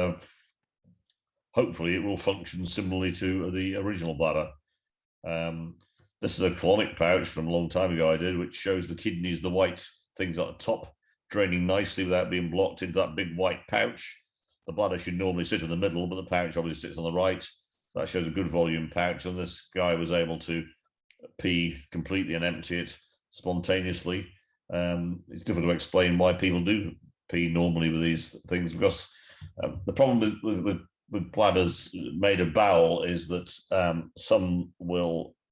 hopefully it will function similarly to the original bladder. This is a colonic pouch from a long time ago I did, which shows the kidneys, the white things at the top, draining nicely without being blocked into that big white pouch. The bladder should normally sit in the middle, but the pouch obviously sits on the right. That shows a good volume pouch, and this guy was able to pee completely and empty it spontaneously. It's difficult to explain why people do pee normally with these things, because the problem with bladders made of bowel is that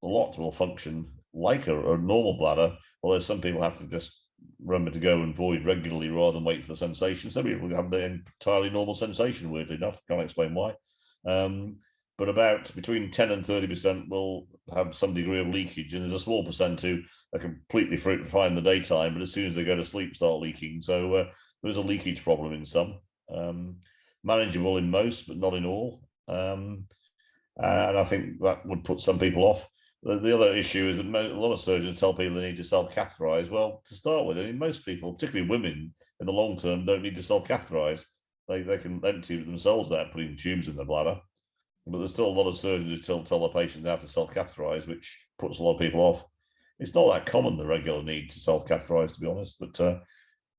a lot will function like a normal bladder, although some people have to just remember to go and void regularly rather than wait for the sensation. Some people have the entirely normal sensation, weirdly enough. Can't explain why. But about between 10 and 30% will have some degree of leakage, and there's a small percent who are completely fine in the daytime, but as soon as they go to sleep, start leaking. So there's a leakage problem in some. Manageable in most, but not in all. And I think that would put some people off. The other issue is that a lot of surgeons tell people they need to self-catheterize. Well, to start with, I mean, most people, particularly women, in the long term, don't need to self-catheterize. They can empty themselves without putting tubes in their bladder. But there's still a lot of surgeons who tell their patients they have to self-catheterize, which puts a lot of people off. It's not that common, the regular need to self-catheterize, to be honest, but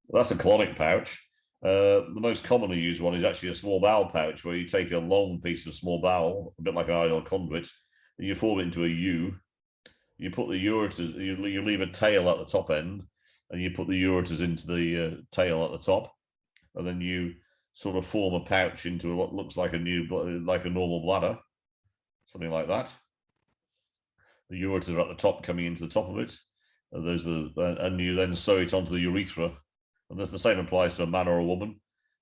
that's a colonic pouch. The most commonly used one is actually a small bowel pouch, where you take a long piece of small bowel, a bit like an ileal conduit, and you form it into a U. You put the ureters, you leave a tail at the top end, and you put the ureters into the tail at the top, and then you sort of form a pouch into what looks like a normal bladder, something like that. The ureters are at the top, coming into the top of it. And you then sew it onto the urethra. And the same applies to a man or a woman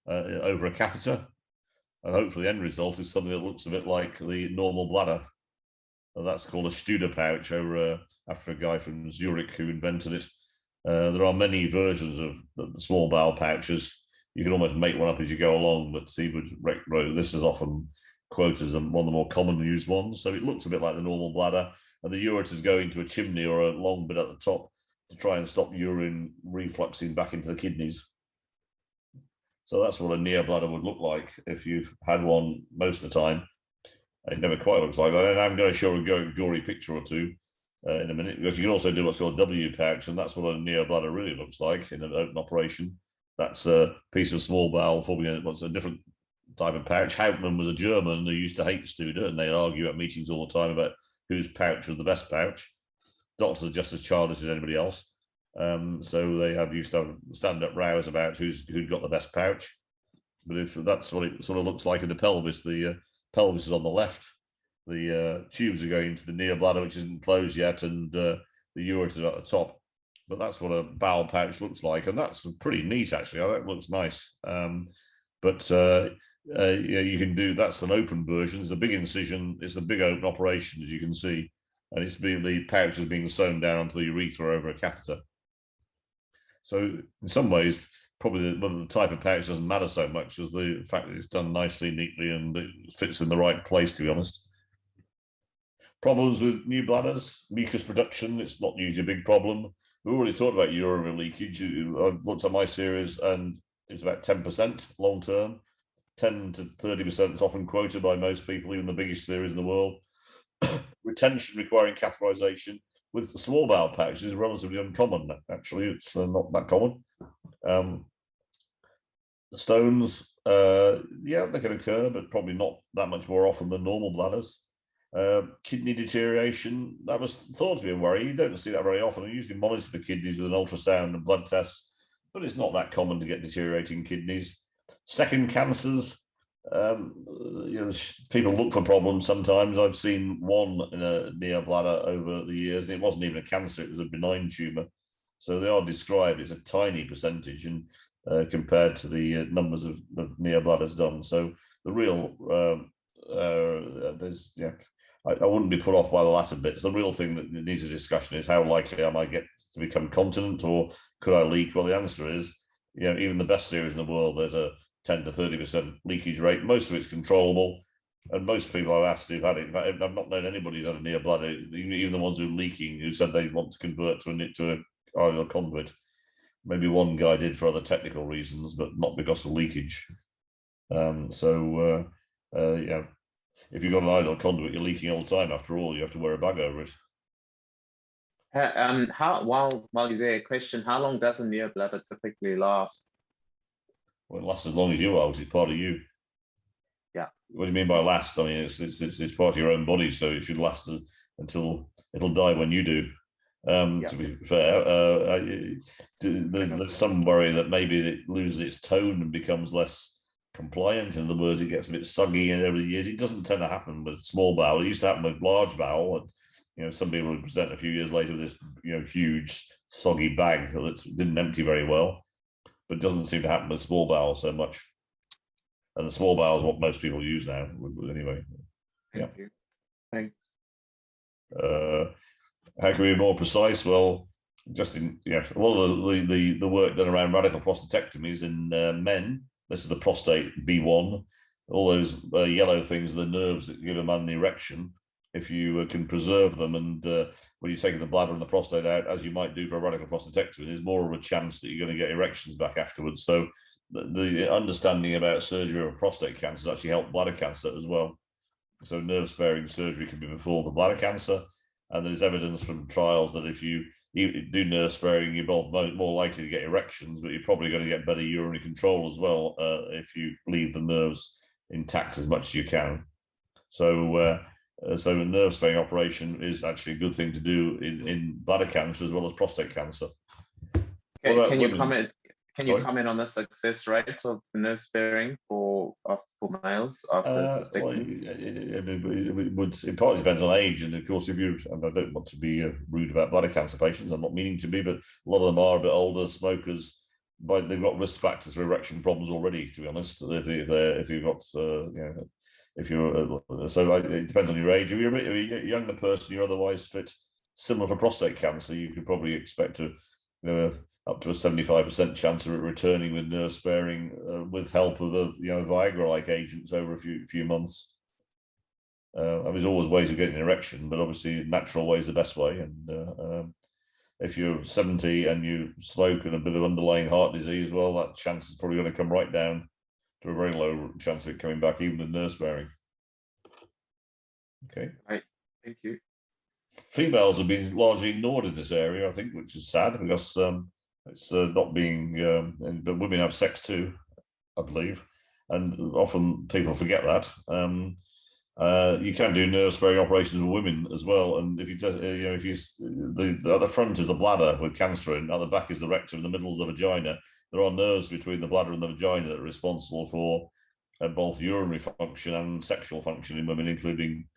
over a catheter. And hopefully the end result is something that looks a bit like the normal bladder. And that's called a Studer pouch, after a guy from Zurich who invented it. There are many versions of the small bowel pouches. You can almost make one up as you go along, but this is often quoted as one of the more commonly used ones. So it looks a bit like the normal bladder, and the ureters go into a chimney or a long bit at the top to try and stop urine refluxing back into the kidneys. So that's what a neobladder would look like if you've had one most of the time. It never quite looks like that. And I'm going to show a gory picture or two in a minute, because you can also do what's called a W pouch, and that's what a neobladder really looks like in an open operation. That's a piece of small bowel forming what's a different type of pouch. Hauptmann was a German who used to hate Studer, and they argue at meetings all the time about whose pouch was the best pouch. Doctors are just as childish as anybody else. So they used to have stand-up rows about who'd got the best pouch. But if that's what it sort of looks like in the pelvis, the pelvis is on the left. The tubes are going to the neobladder, which isn't closed yet, and the ureter at the top. But that's what a bowel pouch looks like, and that's pretty neat, actually. That looks nice. But you can do, that's an open version. It's a big incision. It's a big open operation, as you can see, and the pouch is being sewn down onto the urethra over a catheter. So in some ways, probably whether the type of pouch doesn't matter so much as the fact that it's done nicely, neatly, and it fits in the right place, to be honest. Problems with new bladders, mucus production, it's not usually a big problem. We already talked about urinary leakage. I've looked at my series and it's about 10% long term. 10 to 30% is often quoted by most people, even the biggest series in the world. Retention requiring catheterization with the small bowel pouch is relatively uncommon, actually. It's not that common. The stones, yeah, they can occur, but probably not that much more often than normal bladders. Kidney deterioration, that was thought to be a worry. You don't see that very often. I usually monitor the kidneys with an ultrasound and blood tests, but it's not that common to get deteriorating kidneys. Second cancers, people look for problems sometimes. I've seen one in a neobladder over the years, and it wasn't even a cancer, it was a benign tumor. So they are described as a tiny percentage, and compared to the numbers of neobladders done. So the real, I wouldn't be put off by the latter bits. The real thing that needs a discussion is how likely am I get to become continent, or could I leak? Well, the answer is, even the best series in the world, there's a 10 to 30% leakage rate. Most of it's controllable. And most people I've asked who've had it, I've not known anybody who's had a neobladder, even the ones who are leaking, who said they want to convert to an ideal conduit. Maybe one guy did for other technical reasons, but not because of leakage. If you've got an ideal conduit, you're leaking all the time. After all, you have to wear a bag over it. While you're there, question: how long does a neobladder typically last? Well, it lasts as long as you are, which is part of you. Yeah. What do you mean by last? I mean, it's part of your own body, so it should last until it'll die when you do. To be fair, there's some worry that maybe it loses its tone and becomes less compliant. In other words, it gets a bit soggy over the years. It doesn't tend to happen with small bowel. It used to happen with large bowel. And, some people would present a few years later with this, huge soggy bag that didn't empty very well, but it doesn't seem to happen with small bowel so much. And the small bowel is what most people use now, anyway. Thank you. Thanks. How can we be more precise? Well, just a lot of the work done around radical prostatectomies in men. This is the prostate B1. All those yellow things are the nerves that give a man an erection. If you can preserve them, and when you're taking the bladder and the prostate out, as you might do for a radical prostatectomy, there's more of a chance that you're going to get erections back afterwards. So the understanding about surgery of prostate cancer has actually helped bladder cancer as well. So nerve-sparing surgery can be performed for bladder cancer. And there's evidence from trials that if you do nerve sparing, you're more likely to get erections, but you're probably going to get better urinary control as well if you leave the nerves intact as much as you can. So a nerve sparing operation is actually a good thing to do in bladder cancer as well as prostate cancer. Can you comment? Can you comment on the success rate of the nerve sparing for males after cystectomy? It partly depends on age, and of course, and I don't want to be rude about bladder cancer patients, I'm not meaning to be, but a lot of them are a bit older smokers, but they've got risk factors for erection problems already. To be honest, so it depends on your age. If you're a younger person, you're otherwise fit. Similar for prostate cancer, you could probably expect to, up to a 75% chance of it returning with nerve sparing, with help of Viagra-like agents over a few months. There's always ways of getting an erection, but obviously natural way is the best way. And if you're 70 and you smoke and a bit of underlying heart disease, well, that chance is probably going to come right down to a very low chance of it coming back, even with nurse bearing. Okay. Right. Thank you. Females have been largely ignored in this area, I think, which is sad because it's not being, but women have sex too, I believe, and often people forget that. You can do nerve sparing operations with women as well, and if you just, if you at the front is the bladder with cancer in, at the back is the rectum, in the middle of the vagina. There are nerves between the bladder and the vagina that are responsible for both urinary function and sexual function in women, including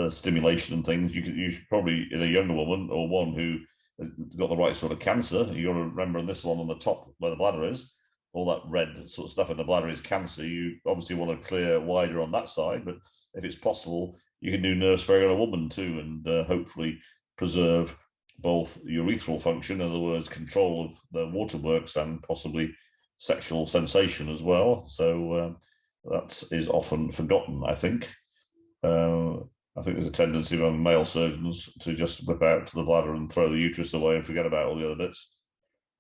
stimulation and things. You should probably, in a younger woman or one who has got the right sort of cancer, you got to remember on this one on the top where the bladder is, all that red sort of stuff in the bladder is cancer. You obviously want to clear wider on that side, but if it's possible, you can do nerve sparing on a woman too, and hopefully preserve both urethral function, in other words, control of the waterworks, and possibly sexual sensation as well. So that is often forgotten, I think. I think there's a tendency among male surgeons to just whip out to the bladder and throw the uterus away and forget about all the other bits.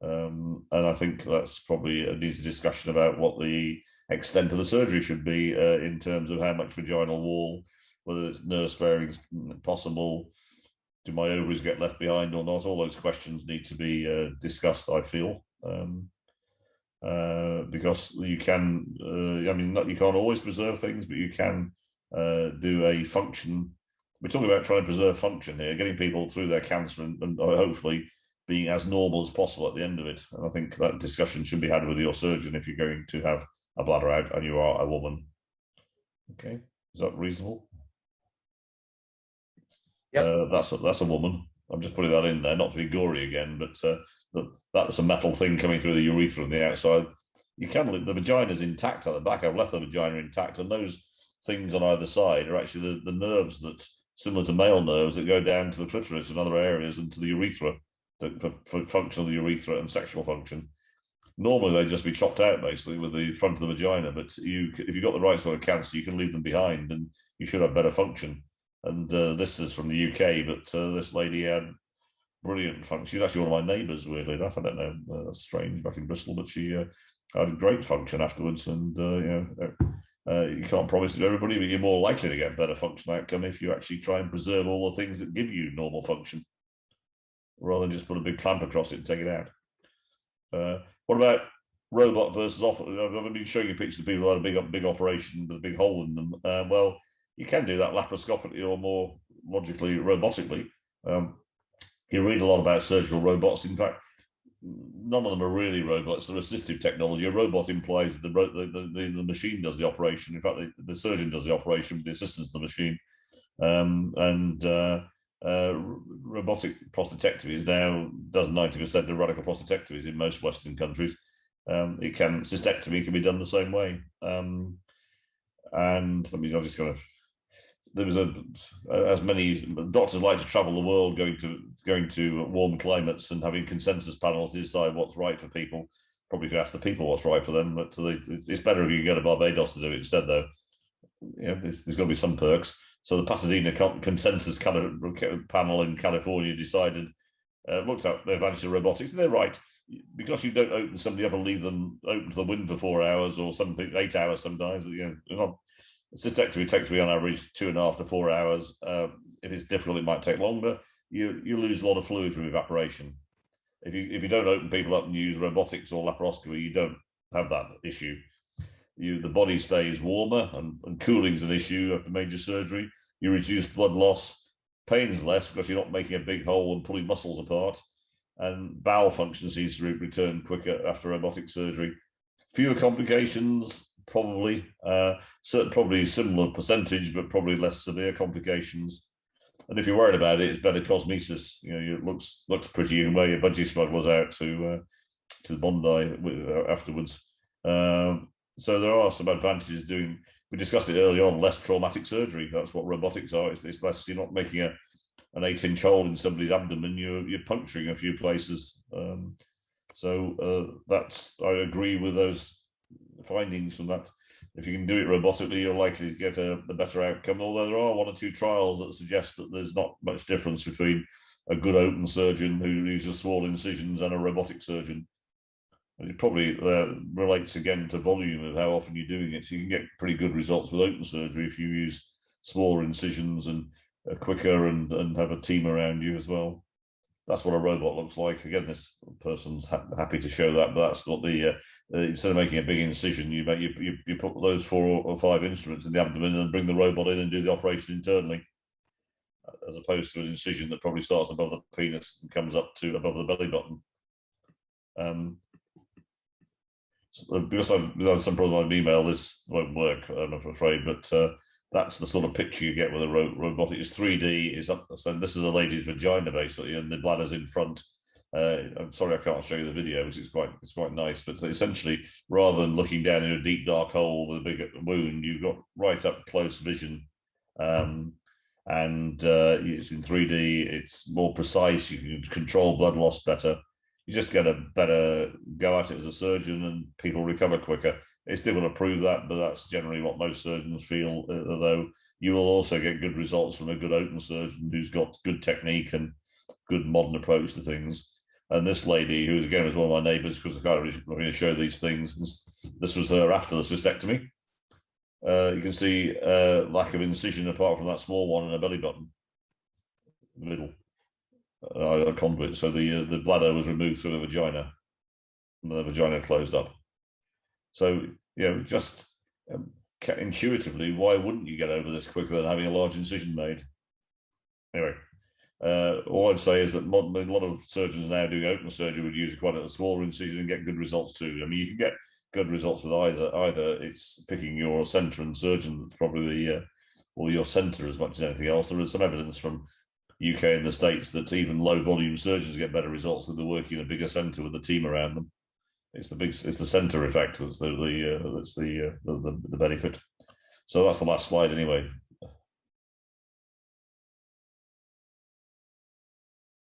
And I think that's probably needs a discussion about what the extent of the surgery should be in terms of how much vaginal wall, whether it's nerve sparing is possible, do my ovaries get left behind or not? All those questions need to be discussed, I feel, because you can, I mean, you can't always preserve things, but you can do a function. We're talking about trying to preserve function here, getting people through their cancer and hopefully being as normal as possible at the end of it. And I think that discussion should be had with your surgeon if you're going to have a bladder out and you are a woman. Okay, is that reasonable? Yeah. That's a woman. I'm just putting that in there, not to be gory again, but that's a metal thing coming through the urethra on the outside. You can, the vagina is intact at the back. I've left the vagina intact, and those things on either side are actually the nerves that, similar to male nerves, that go down to the clitoris and other areas and to the urethra for function of the urethra and sexual function. Normally they'd just be chopped out basically with the front of the vagina, but if you've got the right sort of cancer, you can leave them behind and you should have better function. And this is from the UK, but this lady had brilliant function. She was actually one of my neighbours, weirdly enough. I don't know, that's strange, back in Bristol, but she had great function afterwards. And you can't promise it to everybody, but you're more likely to get better function outcome if you actually try and preserve all the things that give you normal function, rather than just put a big clamp across it and take it out. What about robot versus off? I've been showing you pictures of people who had a big operation with a big hole in them. Well, you can do that laparoscopically or more logically, robotically. You read a lot about surgical robots. In fact, none of them are really robots. They're assistive technology. A robot implies the machine does the operation. In fact, the surgeon does the operation with the assistance of the machine. Robotic prostatectomy now does 90% of radical prostatectomies in most Western countries. Cystectomy can be done the same way. And I'm just going to. There was as many doctors like to travel the world, going to warm climates and having consensus panels to decide what's right for people. Probably could ask the people what's right for them, but it's better if you get a Barbados to do it instead, though. There's got to be some perks. So the Pasadena consensus panel in California decided, looked at the advantage of robotics, and they're right. Because you don't open somebody up and leave them open to the wind for 4 hours or 8 hours sometimes, but cystectomy takes me on average 2.5 to 4 hours. If it's difficult, it might take longer. You lose a lot of fluid from evaporation. If you don't open people up and use robotics or laparoscopy, you don't have that issue. The body stays warmer, and cooling is an issue after major surgery. You reduce blood loss, pain's less because you're not making a big hole and pulling muscles apart, and bowel function seems to return quicker after robotic surgery. Fewer complications, probably, probably similar percentage, but probably less severe complications. And if you're worried about it, it's better cosmesis. It looks pretty. You can wear your budgie smugglers out to the Bondi afterwards. So there are some advantages doing. We discussed it early on. Less traumatic surgery. That's what robotics are. It's less. You're not making an 8-inch hole in somebody's abdomen. You're puncturing a few places. I agree with those findings from that. If you can do it robotically, you're likely to get the better outcome. Although there are 1 or 2 trials that suggest that there's not much difference between a good open surgeon who uses small incisions and a robotic surgeon. And it probably relates again to volume of how often you're doing it. So you can get pretty good results with open surgery if you use smaller incisions and quicker and have a team around you as well. That's what a robot looks like. Again, this person's happy to show that, but that's what the instead of making a big incision, you put those 4 or 5 instruments in the abdomen and bring the robot in and do the operation internally, as opposed to an incision that probably starts above the penis and comes up to above the belly button. Because I've had some problem with my email, this won't work, I'm afraid, but that's the sort of picture you get with a robotic. It's 3D. Is up. So this is a lady's vagina basically, and the bladder's in front. I'm sorry I can't show you the video, which is quite nice. But essentially, rather than looking down in a deep dark hole with a big wound, you've got right up close vision, and it's in 3D. It's more precise. You can control blood loss better. You just get a better go at it as a surgeon, and people recover quicker. It's still going to prove that, but that's generally what most surgeons feel, although you will also get good results from a good open surgeon who's got good technique and good modern approach to things. And this lady, who again was one of my neighbours, because I can't really show these things, this was her after the cystectomy. You can see lack of incision apart from that small one in her belly button, in the middle, a conduit. So the bladder was removed through the vagina, and the vagina closed up. So, just intuitively, why wouldn't you get over this quicker than having a large incision made? Anyway, all I'd say is that a lot of surgeons now doing open surgery would use quite a smaller incision and get good results too. I mean, you can get good results with either it's picking your centre and surgeon that's probably or your centre as much as anything else. There is some evidence from UK and the States that even low volume surgeons get better results than they're working in a bigger centre with a team around them. It's the center effect that's the benefit. So that's the last slide anyway.